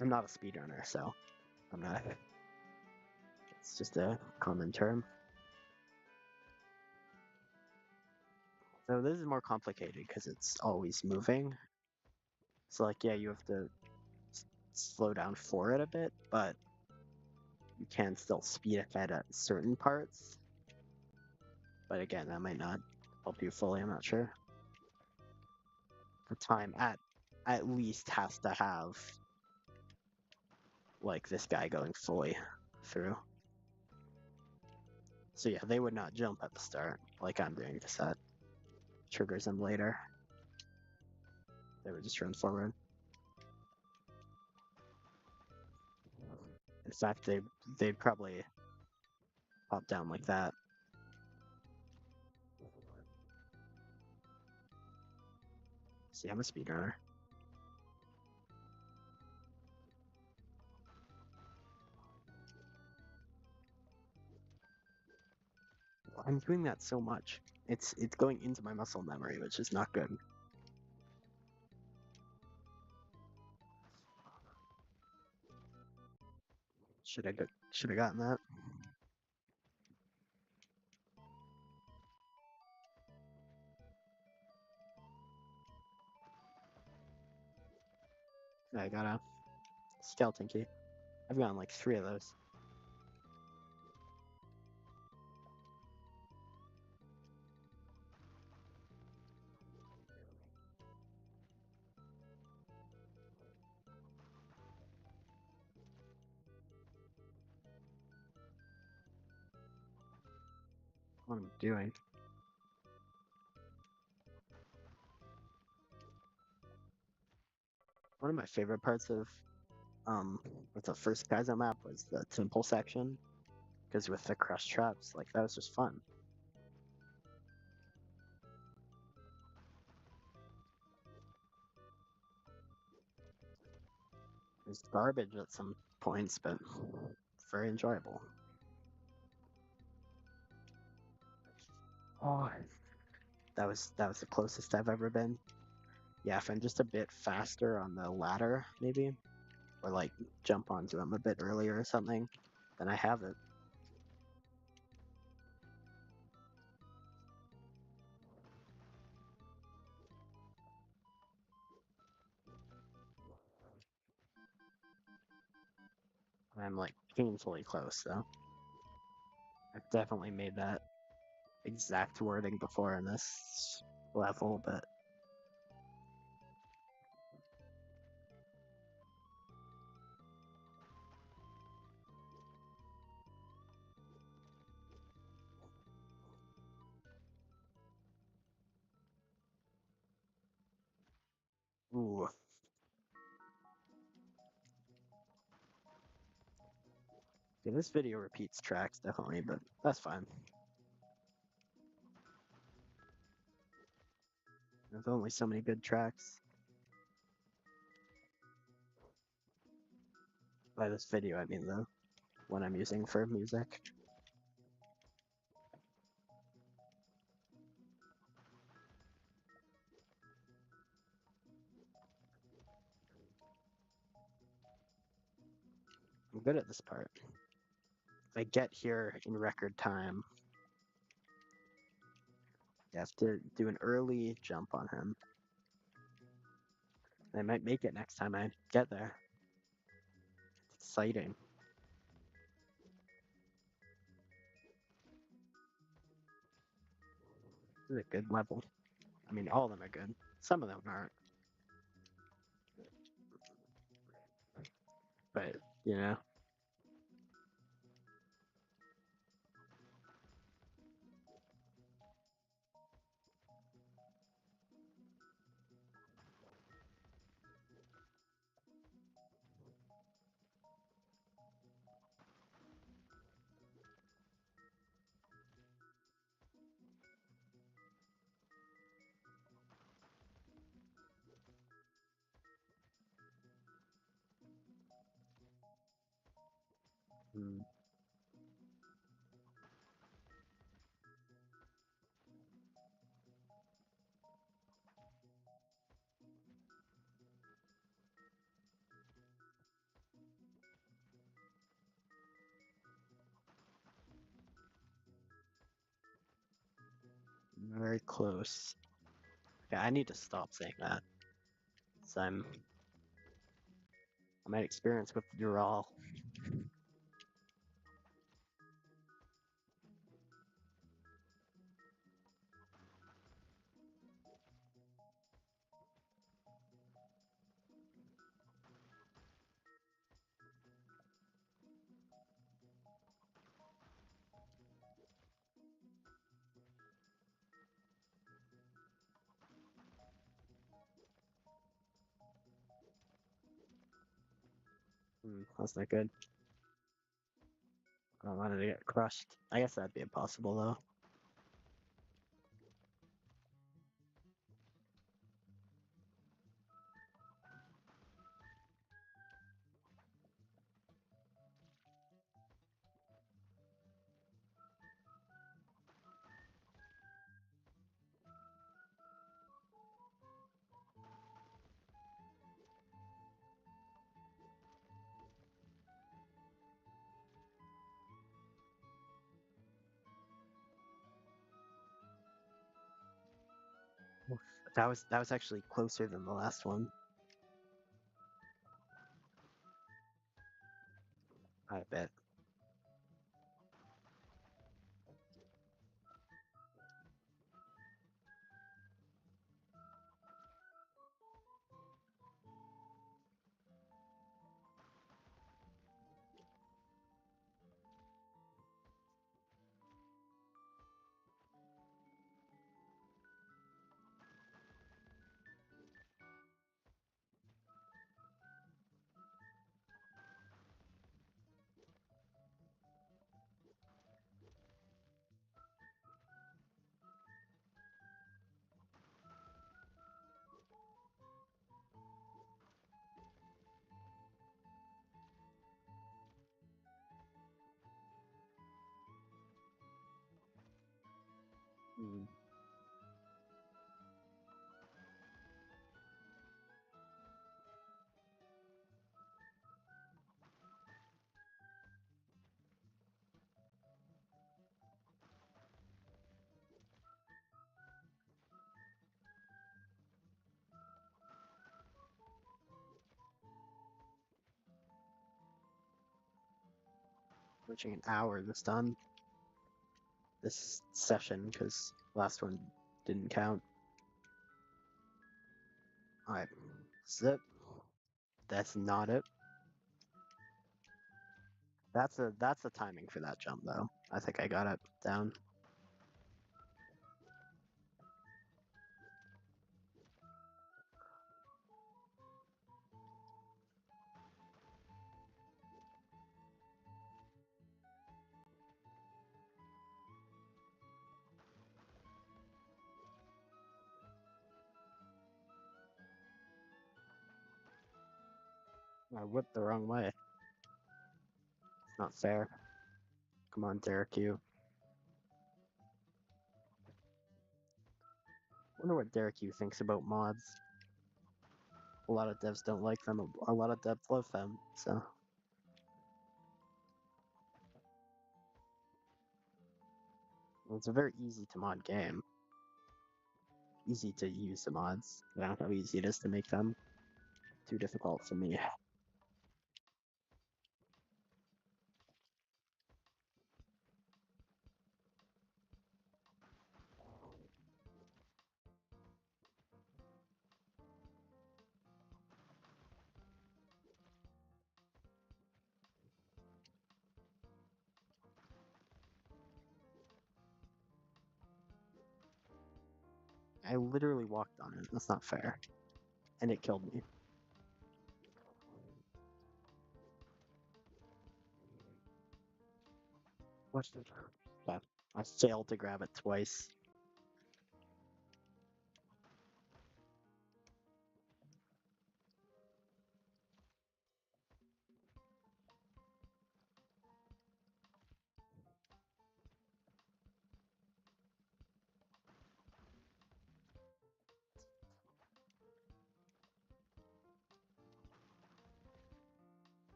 S1: I'm not a speedrunner, so I'm not. It's just a common term. So this is more complicated because it's always moving. So like, yeah, you have to slow down for it a bit, but you can still speed ahead at certain parts. But again, that might not help you fully. I'm not sure. The time at least has to have like this guy going fully through. So yeah, they would not jump at the start like I'm doing to set. Triggers them later. They would just run forward. In fact, they'd probably pop down like that. See, I'm a speedrunner. I'm doing that so much. It's going into my muscle memory, which is not good. Should have gotten that. I got a skeleton key. I've gotten like 3 of those. What I'm doing. One of my favorite parts of with the first kaizo map was the temple section, because with the crush traps, like that was just fun. It was garbage at some points, but very enjoyable. Oh, that was the closest I've ever been. Yeah, if I'm just a bit faster on the ladder, maybe, or like jump onto him a bit earlier or something, then I have it. I'm like painfully close though. I've definitely made that exact wording before in this level, but ooh, Yeah, this video repeats tracks definitely, but that's fine. There's only so many good tracks. By this video, I mean though, when I'm using for music. I'm good at this part. If I get here in record time, you have to do an early jump on him. I might make it next time I get there. It's exciting. This is a good level. I mean, all of them are good. Some of them aren't. But, you know. Mm. Very close. Yeah, I need to stop saying that. So I might experience withdrawal. That's not good. I don't want it to get crushed. I guess that'd be impossible though. Oof. That was actually closer than the last one. I bet. Mm. Reaching an hour this session because last one didn't count. Alright, zip. That's not it. That's the timing for that jump though. I think I got it down. I went the wrong way. It's not fair. Come on, Derek, you. Wonder what Derek you thinks about mods. A lot of devs don't like them. A lot of devs love them. So it's a very easy to mod game. Easy to use the mods. I don't know how easy it is to make them. Too difficult for me. I literally walked on it. That's not fair. And it killed me. What? But I failed to grab it twice.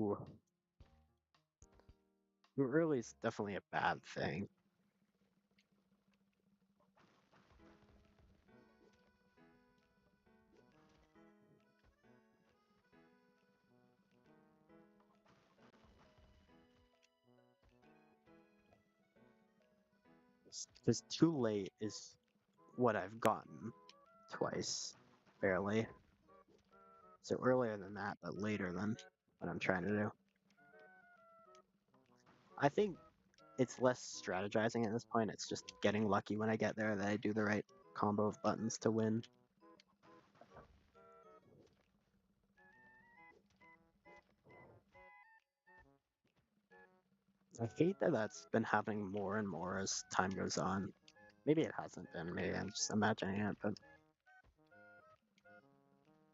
S1: Ooh. Too early is definitely a bad thing. Because too late is what I've gotten twice, barely. So earlier than that, but later than what I'm trying to do. I think it's less strategizing at this point. It's just getting lucky when I get there that I do the right combo of buttons to win. I hate that that's been happening more and more as time goes on. Maybe it hasn't been. Maybe I'm just imagining it, but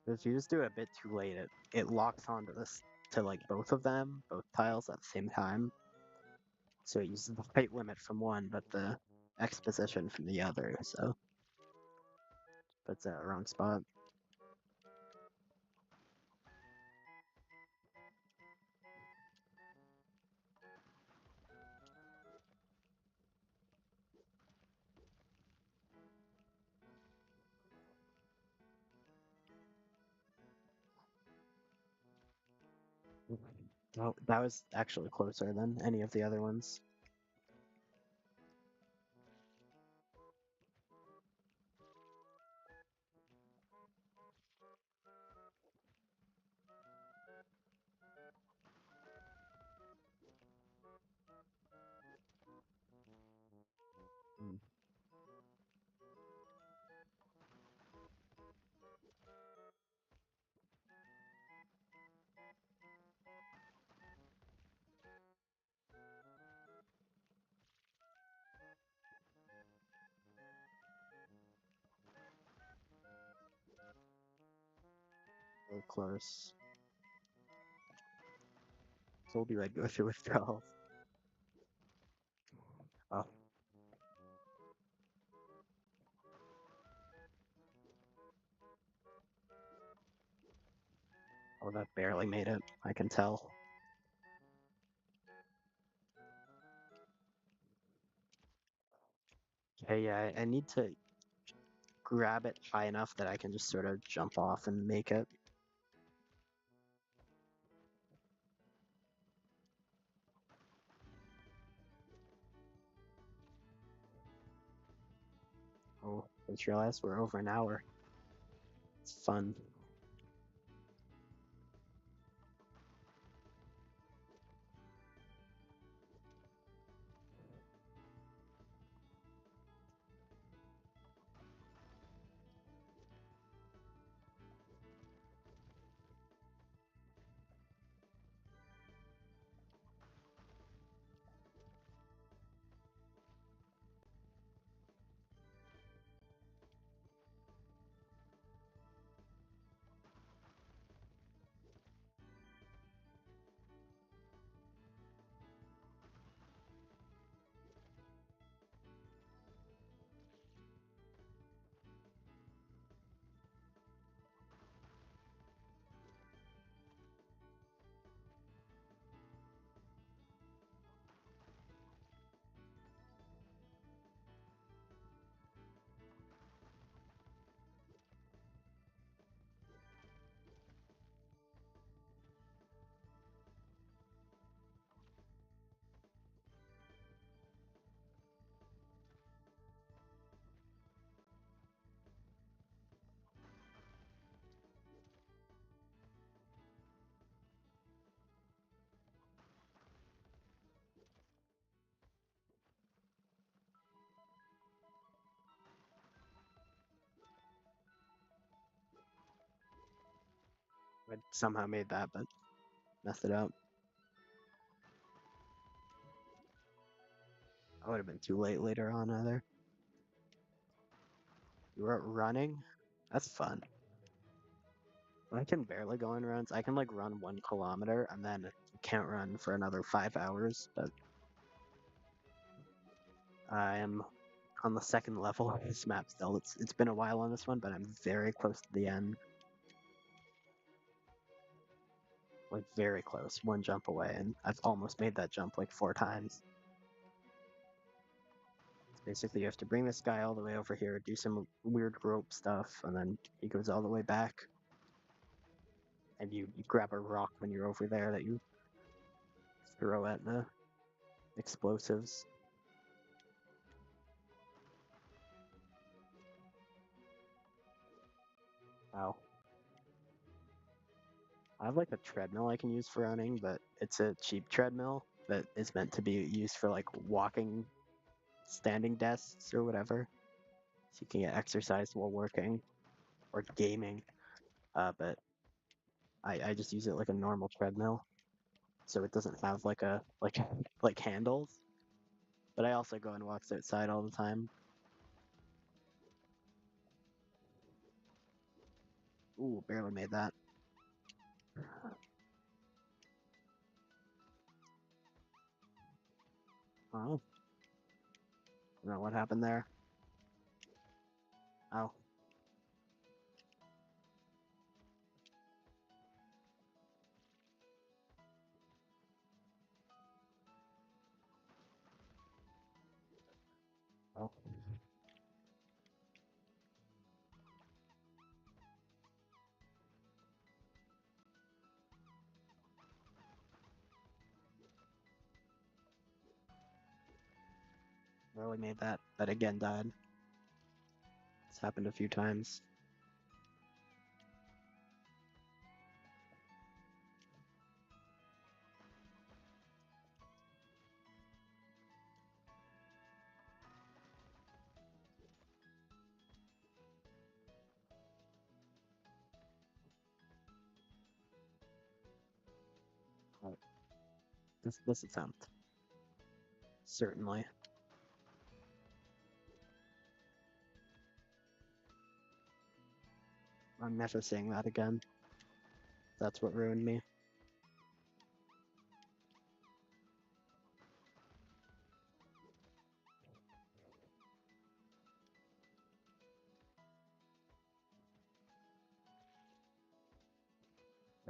S1: if you just do it a bit too late, it locks onto this to like both of them, both tiles at the same time. So it uses the height limit from one, but the X position from the other. So puts it at the wrong spot. Oh, that was actually closer than any of the other ones. Mm. So close. Told you I'd go through withdrawals. Oh, oh, that barely made it. I can tell. Okay, yeah, I need to grab it high enough that I can just sort of jump off and make it. Oh, I just realized we're over an hour. It's fun. I somehow made that, but messed it up. I would have been too late later on either. You were running? That's fun. I can barely go on runs. I can like run 1 kilometer and then can't run for another 5 hours, but I am on the second level of this map still. It's been a while on this one, but I'm very close to the end. Like very close, one jump away, and I've almost made that jump like 4 times. Basically, you have to bring this guy all the way over here, do some weird rope stuff, and then he goes all the way back. And you grab a rock when you're over there that you throw at the explosives. Ow. I have like a treadmill I can use for running, but it's a cheap treadmill that is meant to be used for like walking, standing desks or whatever. So you can get exercise while working or gaming. But I just use it like a normal treadmill, so it doesn't have like a like handles. But I also go and walk outside all the time. Ooh, barely made that. Oh, I don't know what happened there. Oh, oh. Barely made that. That again died. It's happened a few times. Right. This attempt. Certainly. I'm never saying that again. That's what ruined me.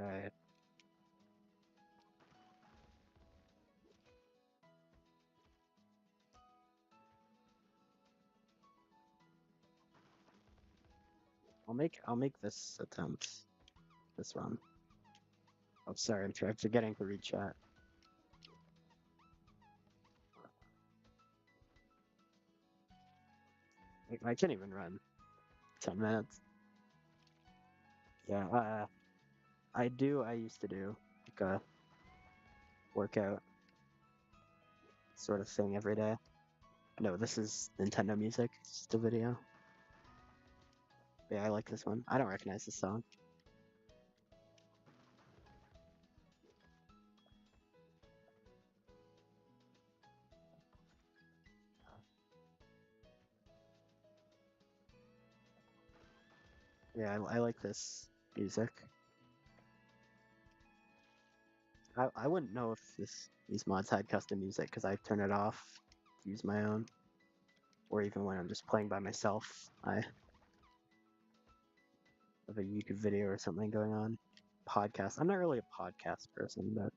S1: Alright. I'll make this attempt. This one. Oh sorry, I'm forgetting to read chat. I can't even run 10 minutes. Yeah, I used to do like a workout sort of thing every day. No, this is Nintendo music. It's just a video. Yeah, I like this one. I don't recognize this song. Yeah, I like this music. I wouldn't know if these mods had custom music because I turn it off, use my own, or even when I'm just playing by myself, I have a YouTube video or something going on. Podcast. I'm not really a podcast person, but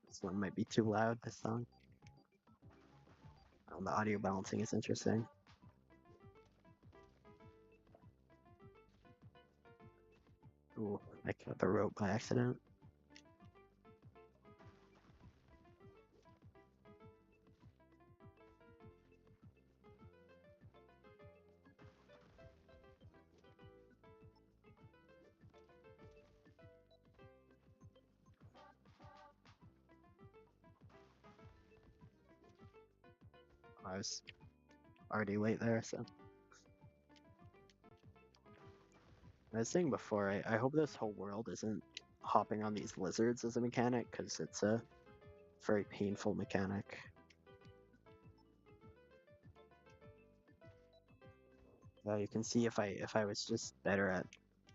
S1: this one might be too loud. This song. Oh, the audio balancing is interesting. Ooh, I cut the rope by accident. I was already late there, so. I was saying before, I hope this whole world isn't hopping on these lizards as a mechanic, because it's a very painful mechanic. You can see if I was just better at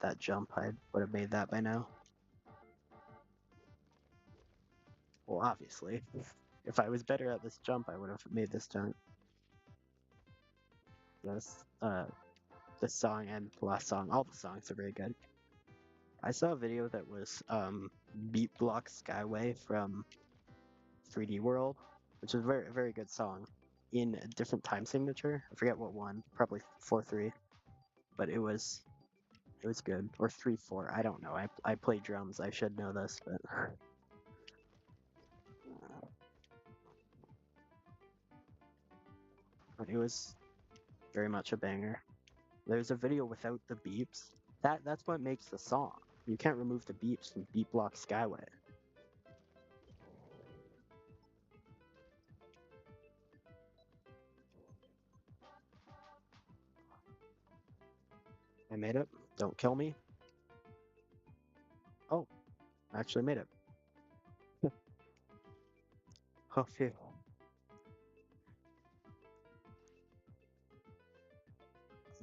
S1: that jump, I would have made that by now. Well, obviously, if I was better at this jump, I would have made this jump. This song and the last song, all the songs are very good. I saw a video that was Beat Block Skyway from 3D World, which is a very, very good song in a different time signature. I forget what one, probably 4/3, but it was good, or 3/4. I don't know. I play drums. I should know this, but it was very much a banger. There's a video without the beeps. That's what makes the song. You can't remove the beeps from Beat Block Skyway. I made it. Don't kill me. Oh, I actually made it. Oh, phew.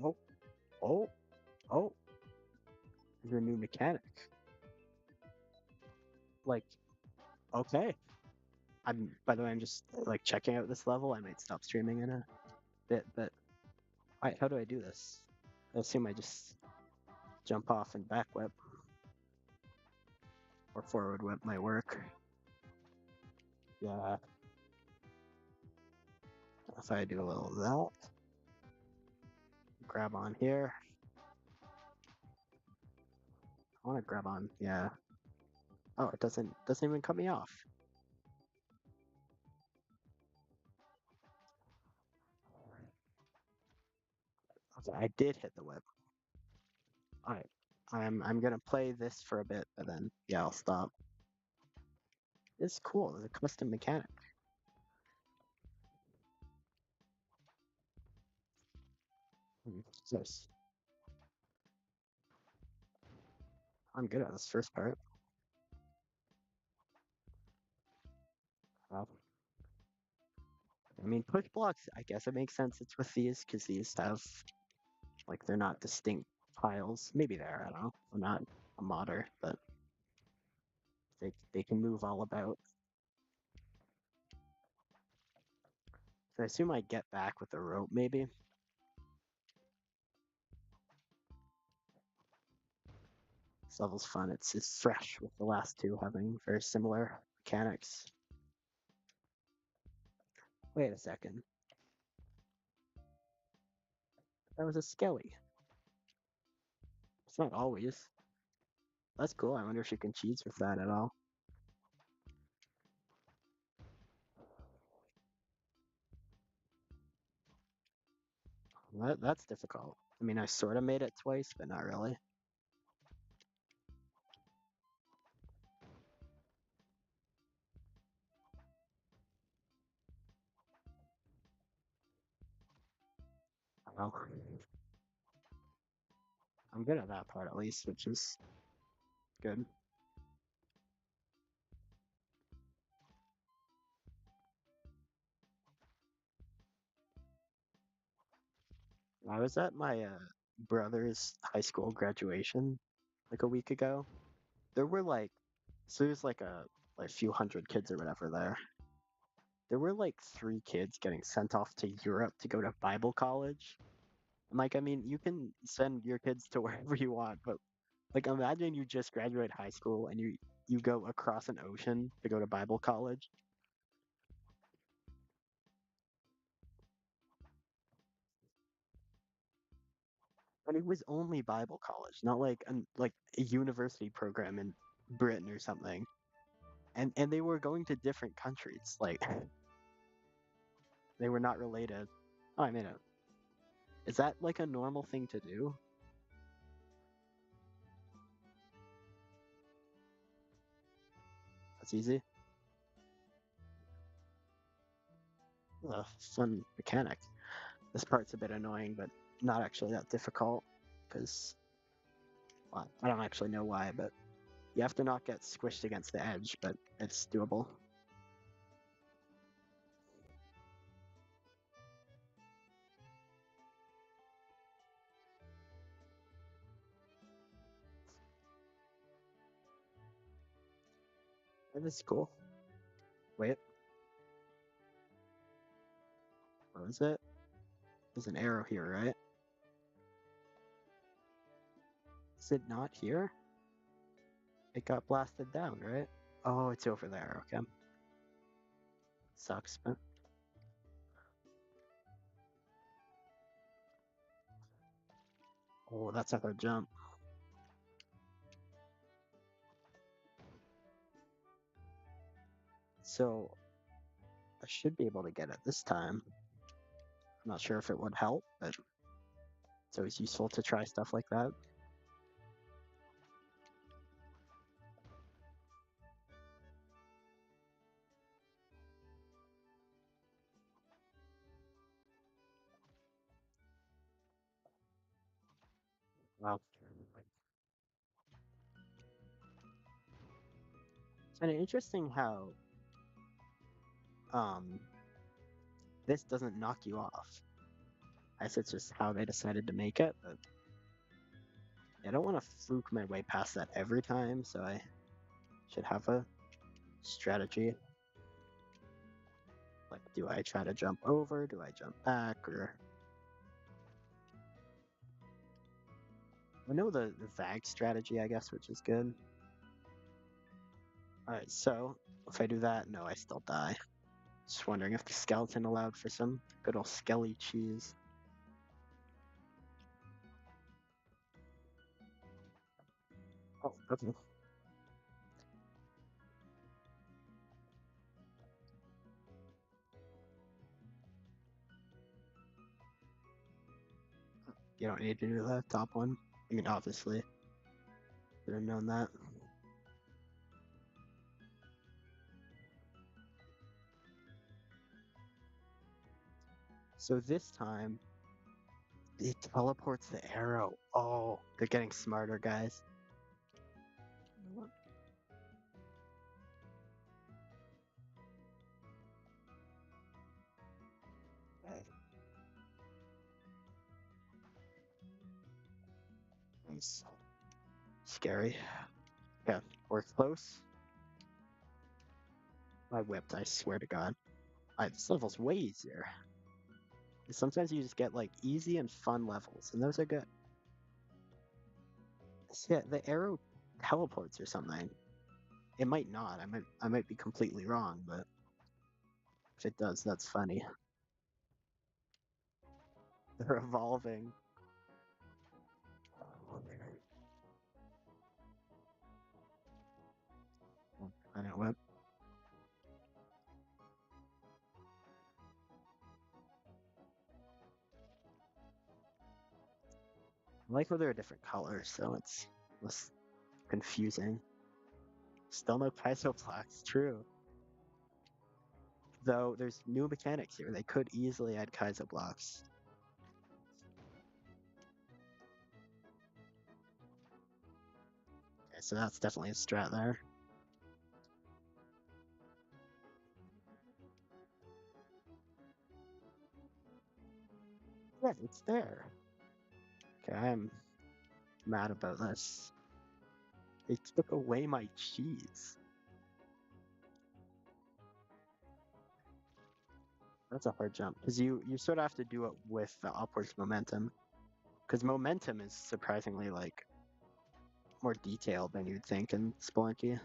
S1: Oh, oh, oh. There's a new mechanic. Like, okay. By the way, I'm just like checking out this level. I might stop streaming in a bit, but how do I do this? I assume I just jump off and back whip, or forward whip might work. Yeah. If I do a little of that, grab on here. I want to grab on, yeah. Oh, it doesn't even cut me off. Okay, I did hit the whip. All right, I'm gonna play this for a bit, but then yeah, I'll stop. It's cool. It's a custom mechanic. This. I'm good at this first part. Wow. I mean, push blocks, I guess it makes sense it's with these, because these have, like, they're not distinct tiles. Maybe they are, I don't know. I'm not a modder, but they can move all about. So I assume I get back with the rope, maybe? This level's fun. It's fresh with the last two having very similar mechanics. Wait a second. That was a skelly. It's not always. That's cool. I wonder if you can cheese with that at all. That's difficult. I mean, I sort of made it twice, but not really. Well, I'm good at that part at least, which is good. I was at my brother's high school graduation like a week ago. There were like, so there's like a few hundred kids or whatever there. There were like 3 kids getting sent off to Europe to go to Bible college. And like, I mean, you can send your kids to wherever you want, but like, imagine you just graduate high school and you go across an ocean to go to Bible college. And it was only Bible college, not like like a university program in Britain or something. And they were going to different countries. Like they were not related. Oh, I made it. Is that like a normal thing to do? That's easy. fun mechanic. This part's a bit annoying, but not actually that difficult, because well, I don't actually know why, but you have to not get squished against the edge, but it's doable. That is cool. Wait, what is it? There's an arrow here, right? Is it not here? It got blasted down, right? Oh, it's over there. Okay. Sucks, but oh, that's a hard jump. So I should be able to get it this time. I'm not sure if it would help, but it's always useful to try stuff like that. Wow. It's kind of interesting how um this doesn't knock you off. I guess it's just how they decided to make it, but I don't want to fluke my way past that every time, so I should have a strategy. Like, do I try to jump over? Do I jump back? Or I know the VAG strategy, I guess, which is good. Alright, so if I do that, no, I still die. Just wondering if the skeleton allowed for some good old skelly cheese. Oh, okay. You don't need to do the top one. I mean, obviously, should have known that. So this time, it teleports the arrow. Oh, they're getting smarter, guys. Nice. Scary. Yeah, we're close. I whipped, I swear to God. This level's way easier. Sometimes you just get like easy and fun levels, and those are good. Yeah, the arrow teleports or something. It might not. I might be completely wrong, but if it does, that's funny. They're evolving. I know what. I like how they're different colors, so it's less confusing. Still no kaizo blocks, true. Though there's new mechanics here. They could easily add kaizo blocks. Okay, so that's definitely a strat there. Yeah, it's there. Okay, I'm mad about this. They took away my cheese. That's a hard jump because you sort of have to do it with the upwards momentum. Because momentum is surprisingly like more detailed than you'd think in Spelunky.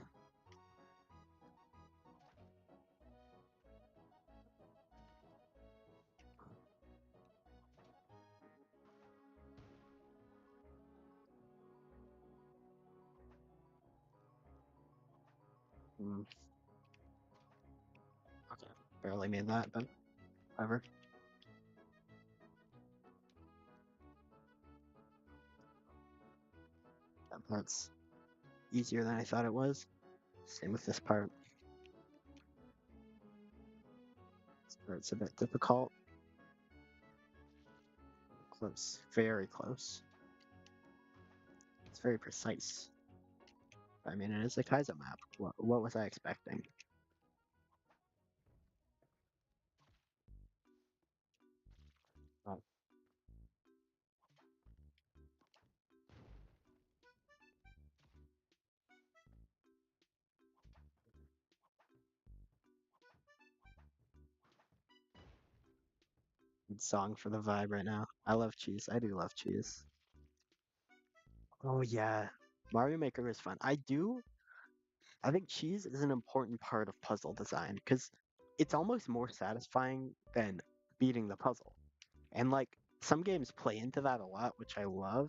S1: Mm. Okay, barely made that, but whatever. That part's easier than I thought it was. Same with this part. where it's a bit difficult. Close, very close. It's very precise. I mean, it is a kaizo map. What was I expecting? Oh, good song for the vibe right now. I love cheese. I do love cheese. Oh yeah, Mario Maker is fun. I think cheese is an important part of puzzle design because it's almost more satisfying than beating the puzzle. And like some games play into that a lot, which I love,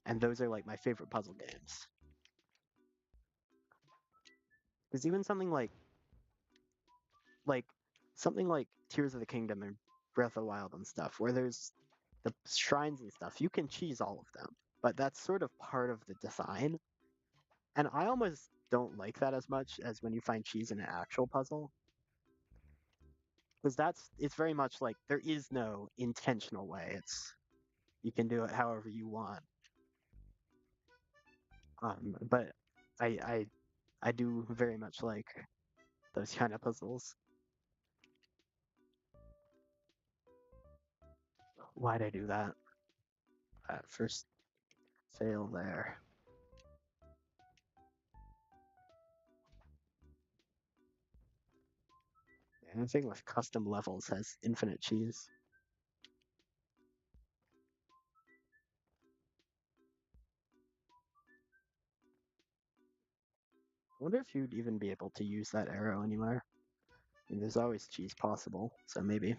S1: and those are like my favorite puzzle games. Because even like something like Tears of the Kingdom and Breath of the Wild and stuff, where there's the shrines and stuff, you can cheese all of them, but that's sort of part of the design. And I almost don't like that as much as when you find cheese in an actual puzzle, because it's very much like there is no intentional way. It's you can do it however you want. But I I I do very much like those kind of puzzles. Why'd I do that? First fail there. Anything with custom levels has infinite cheese. I wonder if you'd even be able to use that arrow anywhere. I mean, there's always cheese possible, so maybe.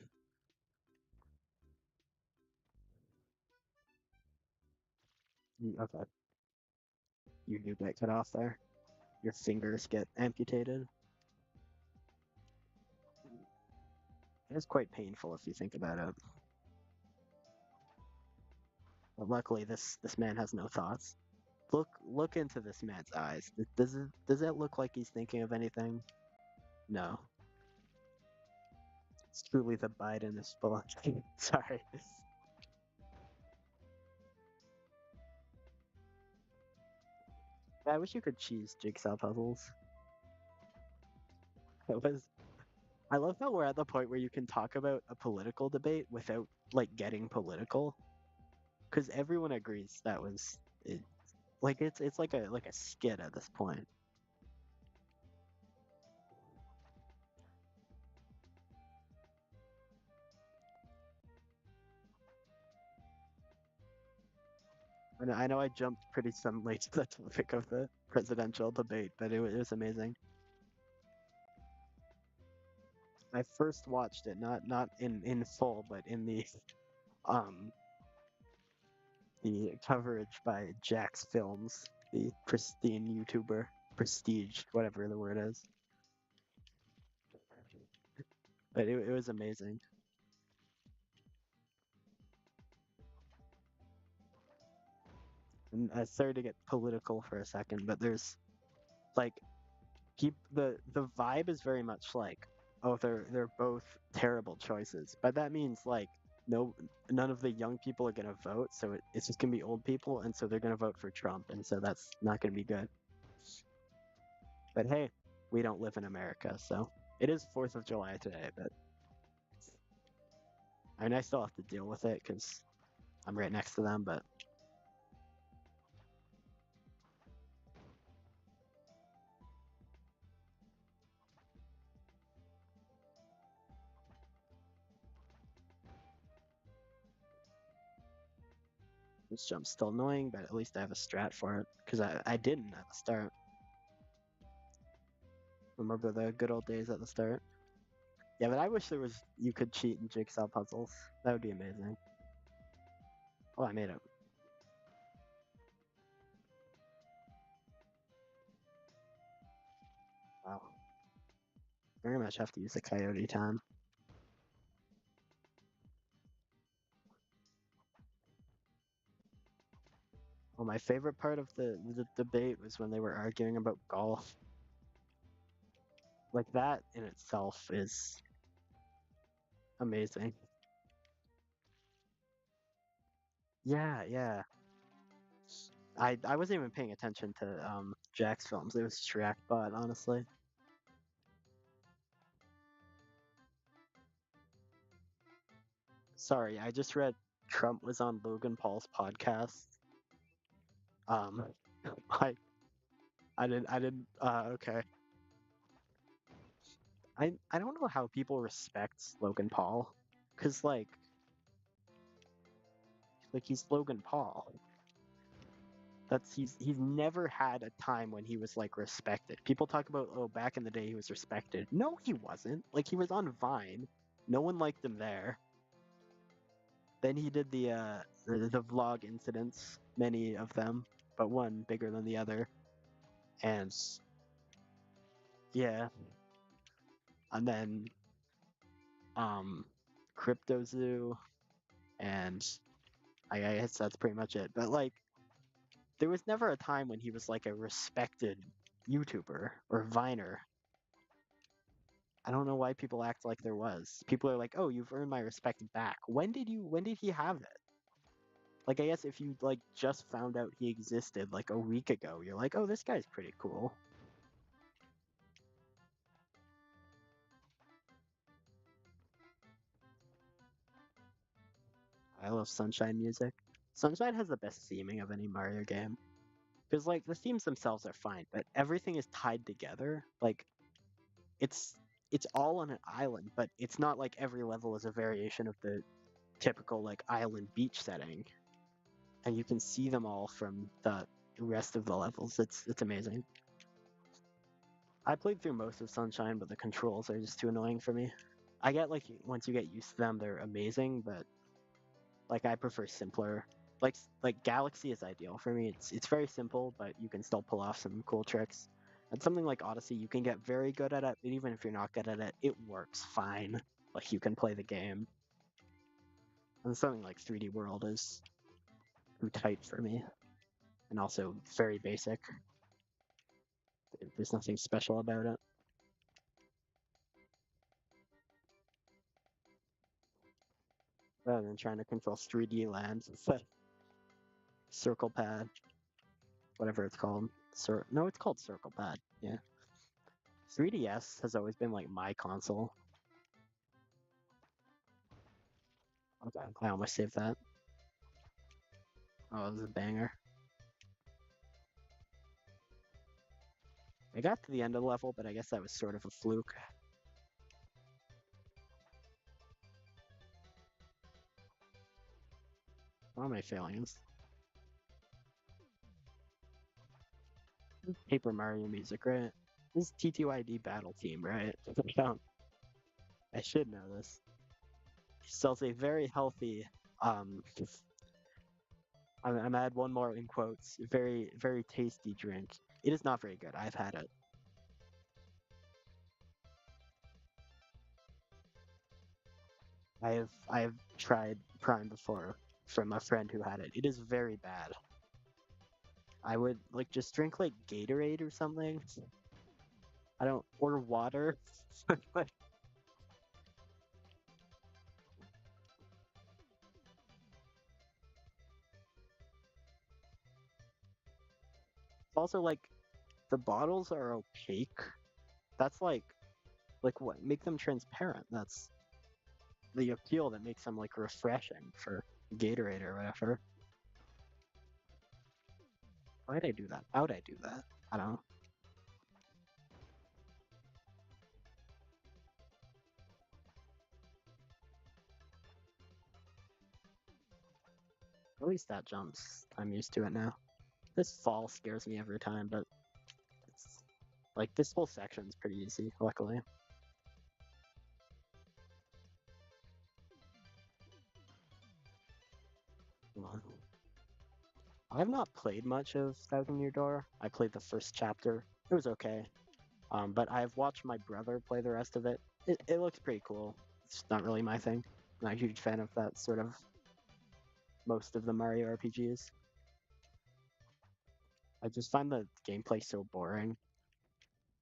S1: Okay, you do get cut off there. Your fingers get amputated. It's quite painful if you think about it. But luckily, this man has no thoughts. Look into this man's eyes. Does it look like he's thinking of anything? No. It's truly the Biden of Spelunky. Sorry. Yeah, I wish you could cheese jigsaw puzzles. It was. I love that we're at the point where you can talk about a political debate without like getting political, because everyone agrees that was it. Like it's like a skit at this point. And I know I jumped pretty suddenly to the topic of the presidential debate, but it was amazing. I first watched it not in full, but in um the coverage by Jack's Films, the pristine YouTuber, prestige, whatever the word is. But it was amazing. And I started to get political for a second, but there's like keep the vibe is very much like, oh, they're both terrible choices, but that means like no none of the young people are gonna vote, so it's just gonna be old people, and so they're gonna vote for Trump, and so that's not gonna be good. But hey, we don't live in America, so it is 4th of July today, but I mean I still have to deal with it because I'm right next to them, but this jump's still annoying, but at least I have a strat for it because I didn't at the start. Remember the good old days at the start? Yeah, but I wish there was you could cheat in jigsaw puzzles. That would be amazing. Oh, I made it. Wow. Very much have to use the coyote time. Well, my favorite part of the debate was when they were arguing about golf. Like that in itself is Amazing. Yeah, yeah. I wasn't even paying attention to Jack's films. It was Shrek, but honestly. Sorry, I just read Trump was on Logan Paul's podcast. Um, I didn't. Okay. I don't know how people respect Logan Paul, cause like he's Logan Paul. That's he's never had a time when he was like respected. People talk about, oh, back in the day he was respected. No, he wasn't. Like he was on Vine. No one liked him there. Then he did the vlog incidents, many of them, but one bigger than the other. And yeah, and then um Crypto Zoo, and I guess that's pretty much it. But like there was never a time when he was like a respected YouTuber or Viner. I don't know why people act like there was. People are like, "Oh, you've earned my respect back." When did he have it? Like I guess if you like just found out he existed like a week ago, you're like, "Oh, this guy's pretty cool." I love Sunshine music. Sunshine has the best theming of any Mario game. Because like the themes themselves are fine, but everything is tied together. Like it's it's all on an island, but it's not like every level is a variation of the typical like island beach setting. And you can see them all from the rest of the levels. It's amazing. I played through most of Sunshine, but the controls are just too annoying for me. I get like once you get used to them, they're amazing, but like I prefer simpler. Like Galaxy is ideal for me. It's very simple, but you can still pull off some cool tricks. And something like Odyssey, you can get very good at it, but even if you're not good at it, it works fine. Like you can play the game. And something like 3D World is too tight for me, and also very basic. There's nothing special about it. Rather than trying to control 3D lands, it's a circle pad, whatever it's called. No, it's called circle pad. Yeah. 3DS has always been like my console. Okay, I almost saved that. Oh, it was a banger. I got to the end of the level, but I guess that was sort of a fluke. What am I failing? This is Paper Mario music, right? This is TTYD Battle Team, right? I should know this. He sells a very healthy, um, I'm gonna add one more in quotes, very, very tasty drink. It is not very good. I've had it. I have tried Prime before from a friend who had it. It is very bad. I would like just drink like Gatorade or something. I don't or water. It's also like the bottles are opaque. That's like what make them transparent. That's the appeal that makes them like refreshing for Gatorade or whatever. Why'd I do that? How'd I do that? I don't know. At least that jumps. I'm used to it now. This fall scares me every time, but it's like this whole section's pretty easy, luckily. Come on. I have not played much of Thousand Year Door. I played the first chapter. It was okay. But I've watched my brother play the rest of it. It looks pretty cool. It's not really my thing. I'm not a huge fan of that sort of most of the Mario RPGs. I just find the gameplay so boring.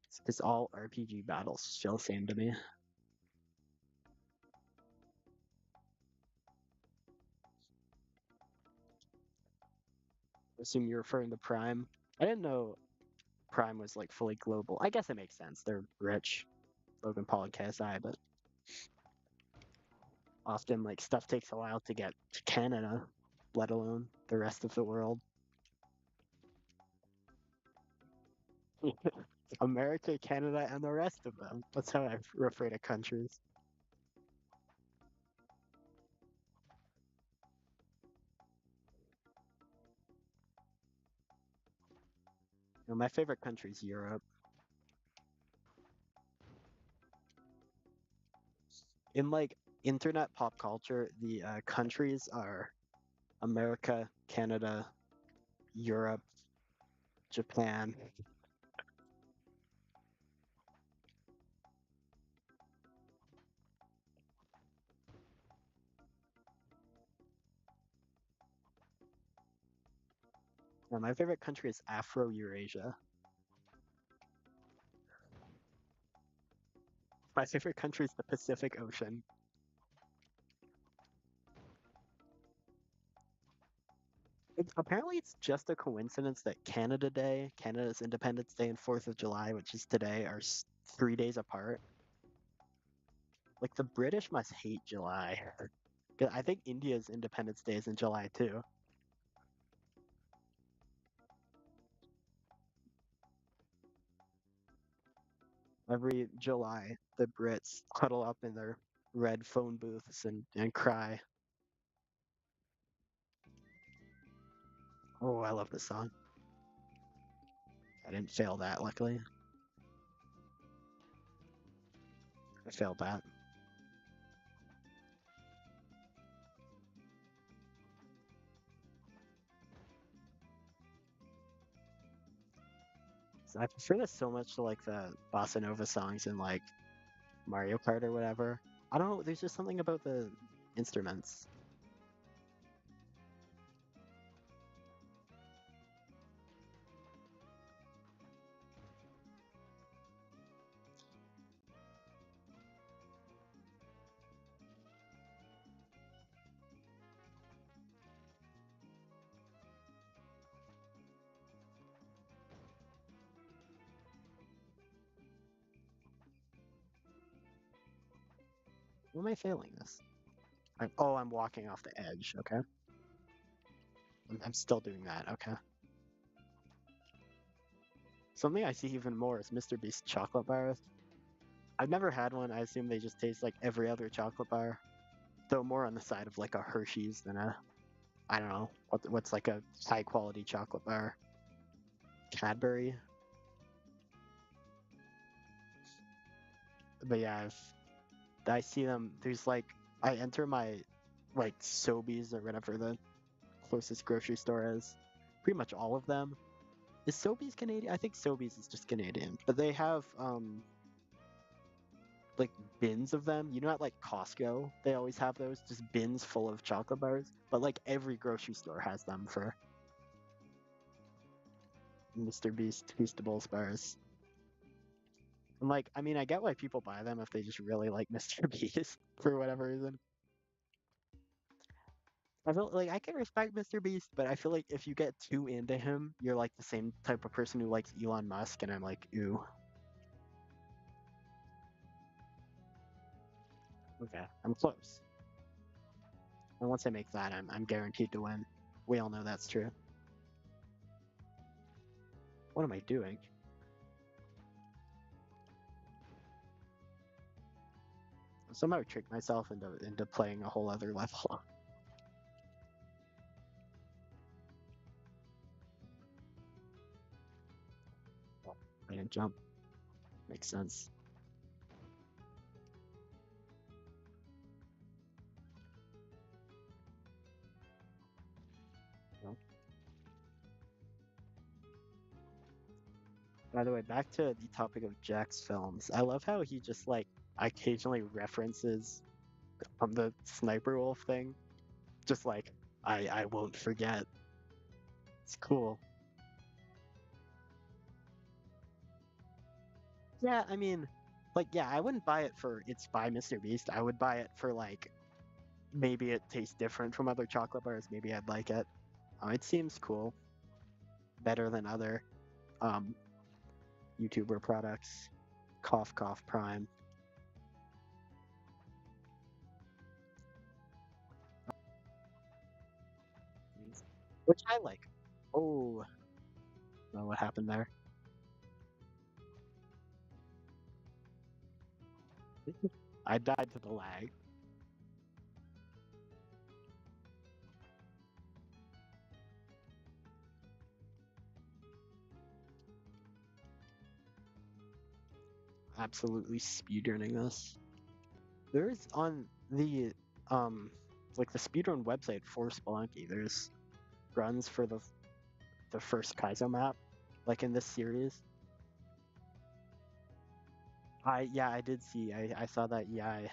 S1: It's because all RPG battles feel the same to me. assume you're referring to Prime. I didn't know Prime was like fully global. I guess it makes sense. They're rich, Logan Paul and KSI, but often like stuff takes a while to get to Canada, let alone the rest of the world. America, Canada, and the rest of them. That's how I refer to countries. My favorite country is Europe. In like internet pop culture, the countries are America, Canada, Europe, Japan. My favorite country is Afro-Eurasia. My favorite country is the Pacific Ocean. Apparently, it's just a coincidence that Canada Day, Canada's Independence Day, and 4th of July, which is today, are 3 days apart. Like, the British must hate July. 'Cause I think India's Independence Day is in July, too. Every July, the Brits huddle up in their red phone booths and cry. Oh, I love this song. I didn't fail that, luckily. I failed that. So I prefer this so much to like the bossa nova songs in like Mario Kart or whatever. I don't know. There's just something about the instruments. Why am I failing this? I'm walking off the edge. Okay. I'm still doing that. Okay. Something I see even more is Mr. Beast chocolate bars. I've never had one. I assume they just taste like every other chocolate bar, though more on the side of like a Hershey's than a, I don't know, what's like a high quality chocolate bar. Cadbury. But yeah, I see them. There's like I enter my like Sobeys or whatever the closest grocery store is. Pretty much all of them. Is Sobeys Canadian? I think Sobeys is just Canadian, but they have like bins of them. You know, at like Costco, they always have those just bins full of chocolate bars. But like every grocery store has them for Mr. Beast Feastables bars. And like, I mean, I get why people buy them if they just really like Mr. Beast for whatever reason. I feel like I can respect Mr. Beast, but I feel like if you get too into him, you're like the same type of person who likes Elon Musk, and I'm like, ooh, okay, I'm close. And once I make that, I'm guaranteed to win. We all know that's true. What am I doing? Somehow I tricked myself into playing a whole other level. I didn't jump. Makes sense. Well, by the way, back to the topic of Jack's films. I love how he just like occasionally references the sniper wolf thing. Just like I won't forget. It's cool. Yeah, I mean, like yeah, I wouldn't buy it for it's by Mr. Beast. I would buy it for like maybe it tastes different from other chocolate bars. Maybe I'd like it. It seems cool. better than other um, YouTuber products. Cough cough prime. Which I like. Oh, I don't know what happened there. I died to the lag. Absolutely speedrunning this. There's on the um like the speedrun website for Spelunky, there's runs for the first kaizo map, like in this series. I did see. I saw that. Yeah,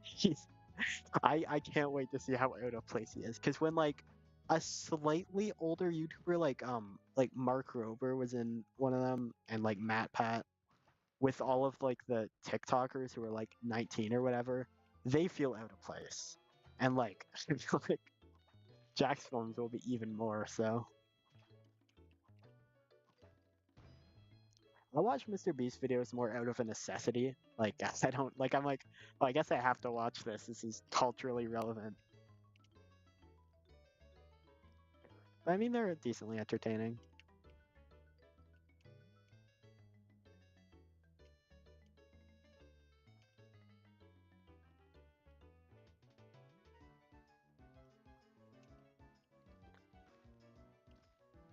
S1: he's I can't wait to see how out of place he is. Because when like a slightly older YouTuber like Mark Rober was in one of them, and like Matt Pat, with all of like the TikTokers who are like 19 or whatever, they feel out of place. And like I feel like Jack's films will be even more so. I watch Mr. Beast videos more out of a necessity. Like I don't like I'm like, oh, I guess I have to watch this. This is culturally relevant. But I mean they're decently entertaining.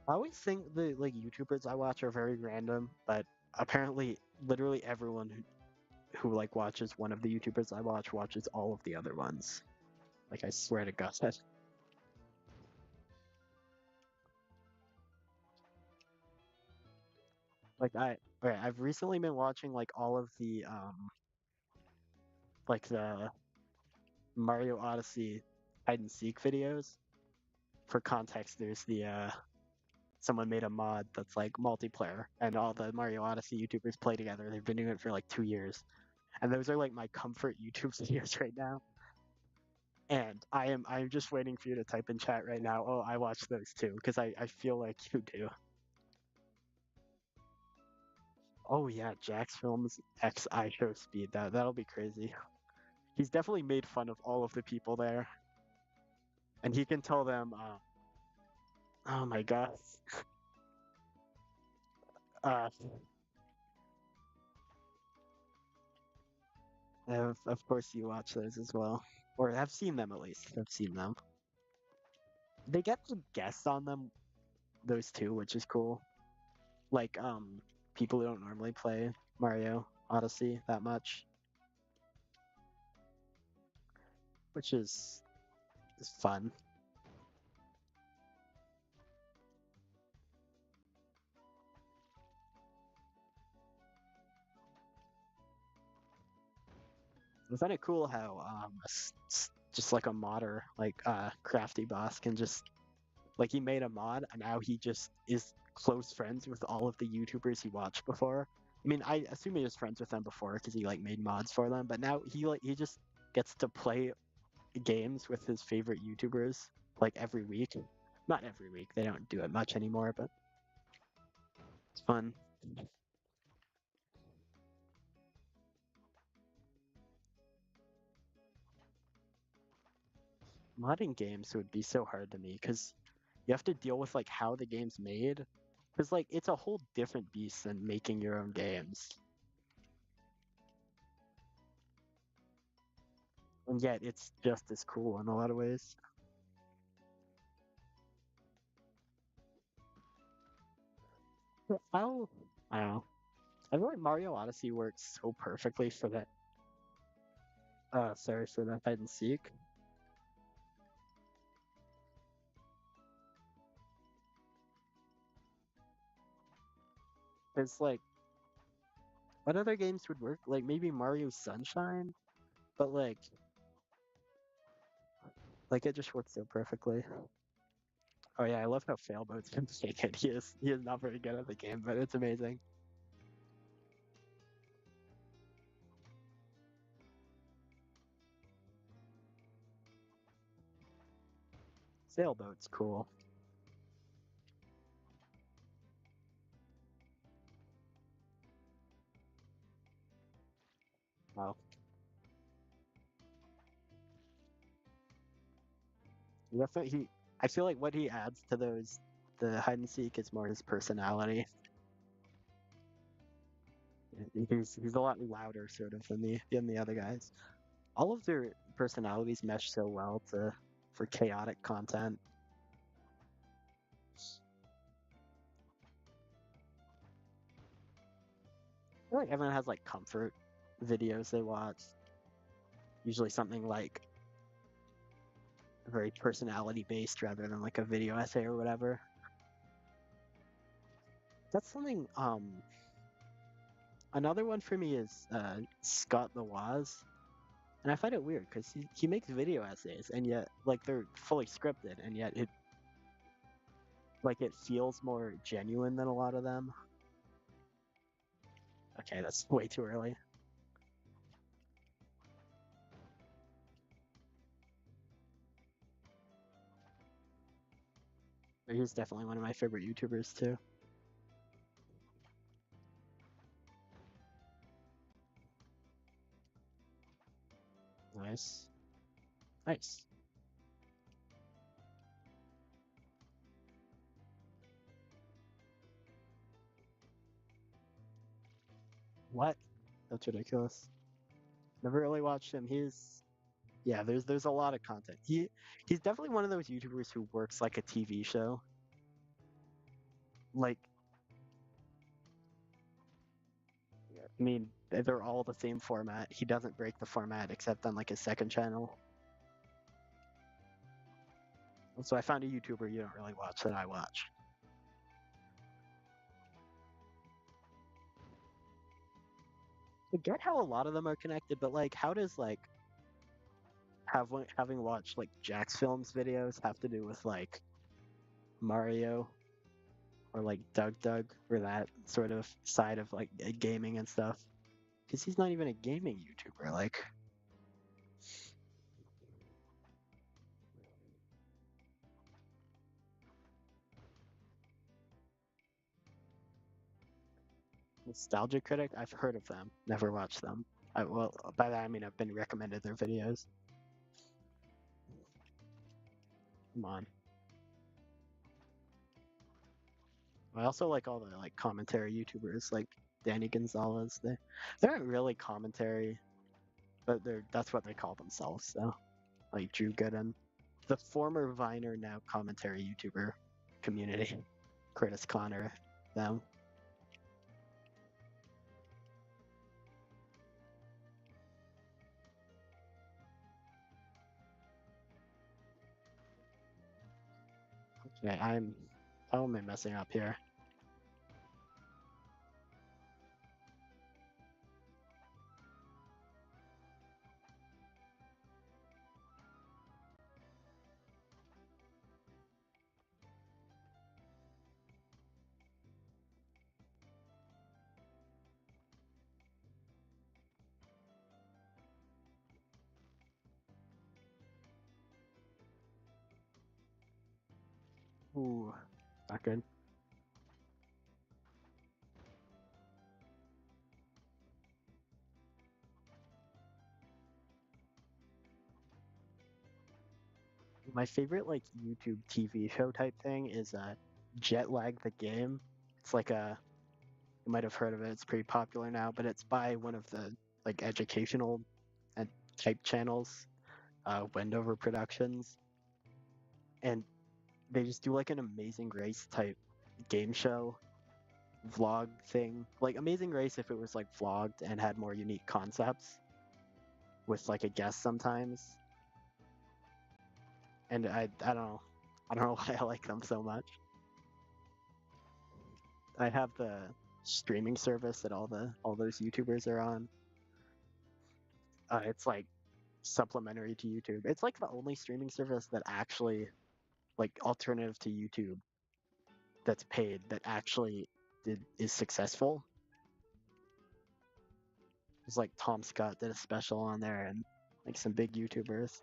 S1: I always think the like YouTubers I watch are very random, but apparently literally everyone who like watches one of the YouTubers I watch watches all of the other ones. Like I swear to God. Like okay, I've recently been watching like all of the like the Mario Odyssey hide and seek videos. For context, there's the someone made a mod that's like multiplayer and all the Mario Odyssey YouTubers play together. They've been doing it for like 2 years. And those are like my comfort YouTube videos right now. And I'm just waiting for you to type in chat right now. Oh, I watch those too, because I feel like you do. Oh yeah, Jack's Films X I Show Speed. That'll be crazy. He's definitely made fun of all of the people there, and he can tell them, oh my god, uh, of course you watch those as well, or have seen them at least. I've seen them. They get to guest on them, those two, which is cool. Like people who don't normally play Mario Odyssey that much, which is fun. I find it cool how just like a modder like Crafty Boss can just like he made a mod and now he just is close friends with all of the YouTubers he watched before. I mean, I assume he was friends with them before because he like made mods for them, but now he just gets to play games with his favorite YouTubers like every week. Not every week; they don't do it much anymore, but it's fun. Modding games would be so hard to me because you have to deal with like how the game's made. Because like it's a whole different beast than making your own games, and yet it's just as cool in a lot of ways. How I don't know. I feel like Mario Odyssey works so perfectly for that. Sorry for that hide and seek. It's like what other games would work? Like maybe Mario Sunshine, but like it just works so perfectly. Oh yeah, I love how Failboat's can take it. He is not very good at the game, but it's amazing. Sailboat's cool. Well, he I feel like what he adds to those the hide and seek is more his personality. He's a lot louder sort of than the other guys. All of their personalities mesh so well to for chaotic content. I feel like everyone has like comfort videos they watch. Usually something like very personality based rather than like a video essay or whatever. That's something. Another one for me is Scott the Waz, and I find it weird because he makes video essays and yet like they're fully scripted and yet it feels more genuine than a lot of them. Okay, that's way too early. But he's definitely one of my favorite YouTubers too. Nice. Nice. What? That's ridiculous. Never really watched him. Yeah, there's a lot of content. He's definitely one of those YouTubers who works like a TV show. Like, I mean, they're all the same format. He doesn't break the format except on like his second channel. So I found a YouTuber you don't really watch that I watch. I get how a lot of them are connected, but like, how does like having watched like Jack's Films videos have to do with like Mario or like Doug or that sort of side of like gaming and stuff? Because he's not even a gaming YouTuber. Like, Nostalgia Critic, I've heard of them, never watched them. Well, by that I mean I've been recommended their videos. Come on. I also like all the like commentary YouTubers like Danny Gonzalez. They aren't really commentary, but that's what they call themselves. So like Drew Gooden, the former Viner, now commentary YouTuber community, Curtis Connor, them. Okay, how am I messing up here? Ooh, not good. My favorite like YouTube TV show type thing is Jet Lag the Game. It's like you might have heard of it. It's pretty popular now, but it's by one of the like educational and type channels, Wendover Productions, and they just do like an Amazing Race type game show vlog thing. Like Amazing Race if it was like vlogged and had more unique concepts with like a guest sometimes. And I don't know why I like them so much. I have the streaming service that all those YouTubers are on. It's like supplementary to YouTube. It's like the only streaming service that actually like alternative to YouTube that's paid that actually is successful. It's like Tom Scott did a special on there and like some big YouTubers.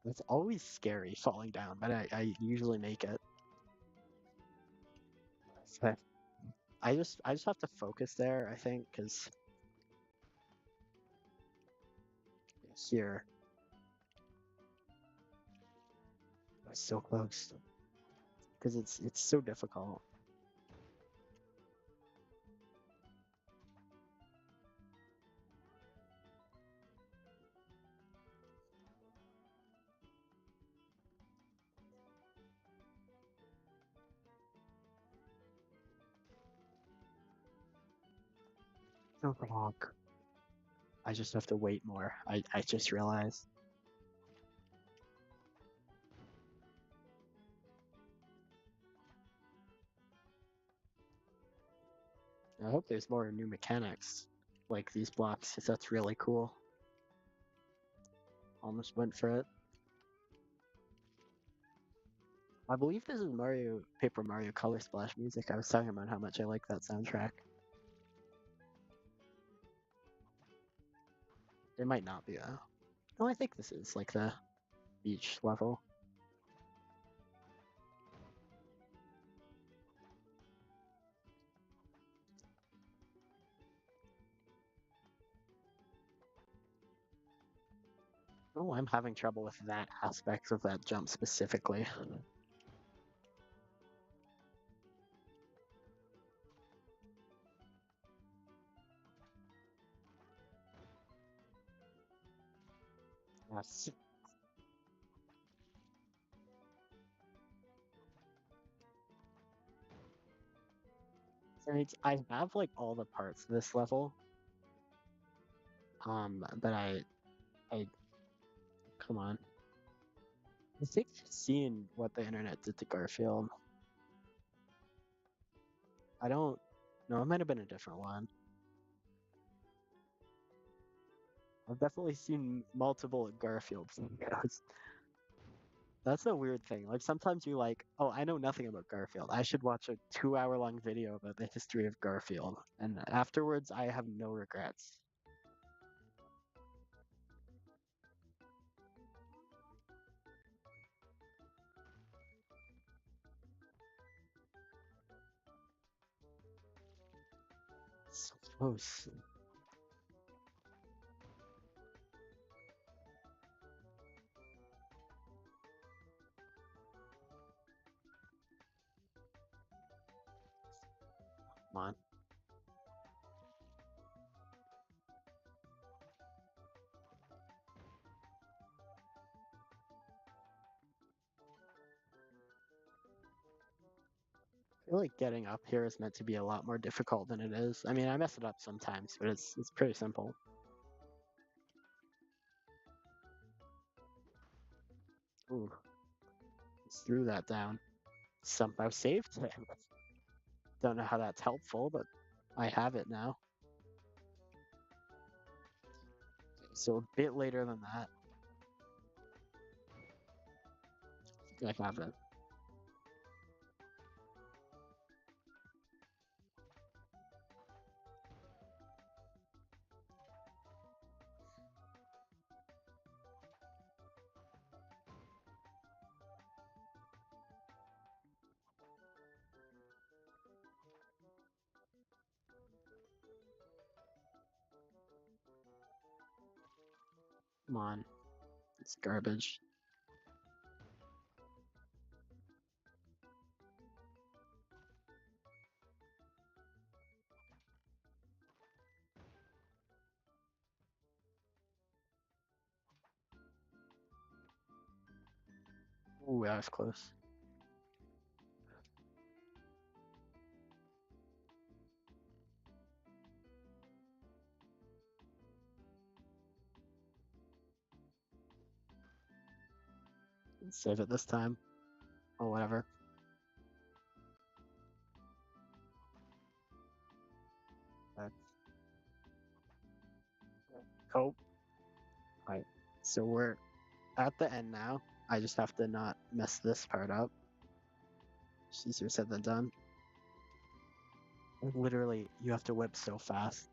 S1: It's always scary falling down, but I usually make it. But I just have to focus there, I think, because here it's so close. Because it's so difficult. So wrong. I just have to wait more. I just realized. I hope there's more new mechanics like these blocks, because that's really cool. Almost went for it. I believe this is Paper Mario Color Splash music. I was talking about how much I like that soundtrack. It might not be though. No, I think this is like the beach level. Oh, I'm having trouble with that aspect of that jump specifically. Yes. I have like all the parts of this level. But I come on. I think I've seen what the internet did to Garfield. I don't know. It might have been a different one. I've definitely seen multiple Garfield videos. That's a weird thing. Like sometimes you're like, oh, I know nothing about Garfield. I should watch a 2 hour long video about the history of Garfield. And afterwards, I have no regrets. So close. Come on. I feel like getting up here is meant to be a lot more difficult than it is. I mean, I mess it up sometimes, but it's pretty simple. Ooh, just threw that down. Somehow saved it. Don't know how that's helpful, but I have it now. So a bit later than that, I have it. Come on, it's garbage. Ooh, that was close. Save it this time. Or whatever. Uh, Cope. Right. So we're at the end now. I just have to not mess this part up. It's easier said than done. Literally, you have to whip so fast.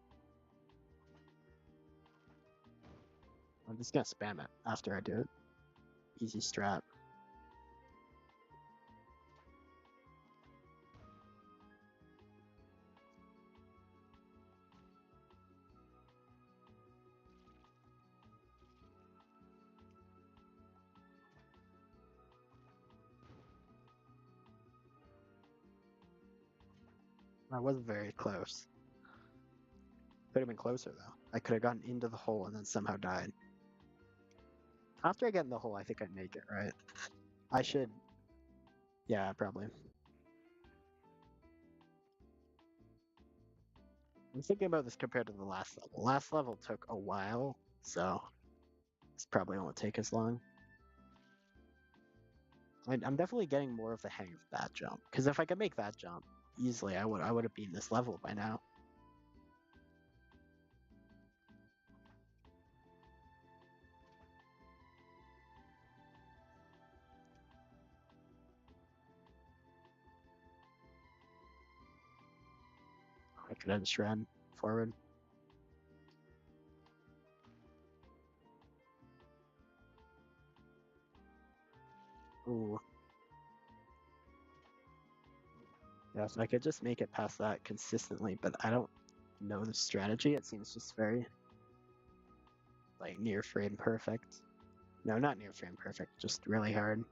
S1: I'm just gonna spam it after I do it. Easy strat. I was very close. Could have been closer though. I could have gotten into the hole and then somehow died. After I get in the hole, I think I'd make it, right? I should. Yeah, probably. I'm thinking about this compared to the last level. Last level took a while, so this probably won't take as long. I'm definitely getting more of the hang of that jump, because if I could make that jump easily, I would have beaten this level by now. I could have just ran forward. Ooh. Yes, I could just make it past that consistently, but I don't know the strategy. It seems just very like near frame perfect. No, not near frame perfect, just really hard.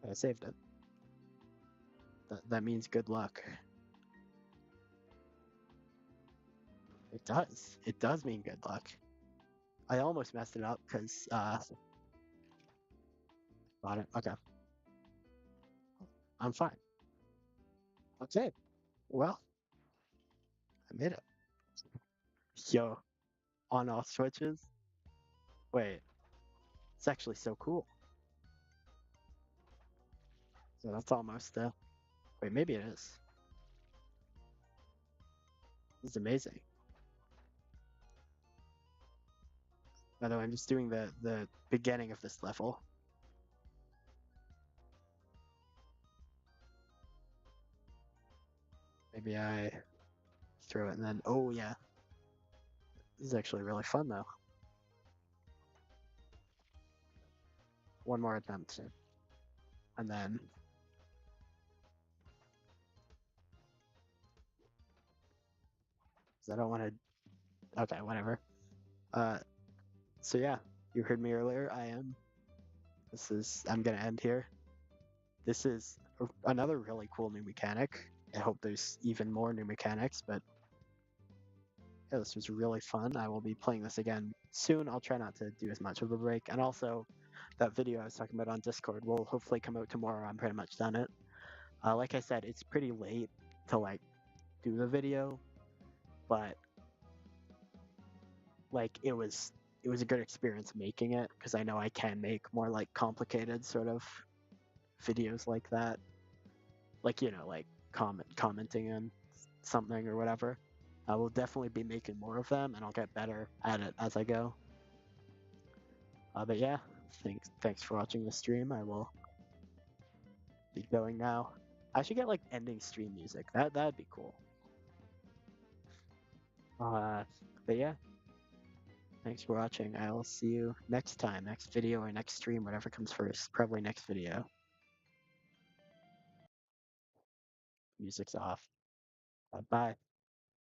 S1: I saved it. That means good luck. It does. It does mean good luck. I almost messed it up because got it. Okay, I'm fine. Okay, well, I made it. Yo, on off switches. Wait, it's actually so cool. So that's almost wait, maybe it is. This is amazing. By the way, I'm just doing the beginning of this level. Maybe I throw it and then oh yeah, this is actually really fun though. One more attempt, and then I don't want to. Okay, whatever. Uh, so yeah, you heard me earlier. I'm gonna end here. This is another really cool new mechanic. I hope there's even more new mechanics, but yeah, this was really fun. I will be playing this again soon. I'll try not to do as much of a break. And also, that video I was talking about on Discord will hopefully come out tomorrow. I'm pretty much done it. Like I said, it's pretty late to like do the video, but like it was a good experience making it because I know I can make more like complicated sort of videos like that, like like commenting on something or whatever. I will definitely be making more of them, and I'll get better at it as I go. But yeah, thanks for watching the stream. I will be going now. I should get like ending stream music. That'd be cool. Uh, but yeah, thanks for watching. I will see you next time, next video or next stream, whatever comes first. Probably next video. Music's off. Bye.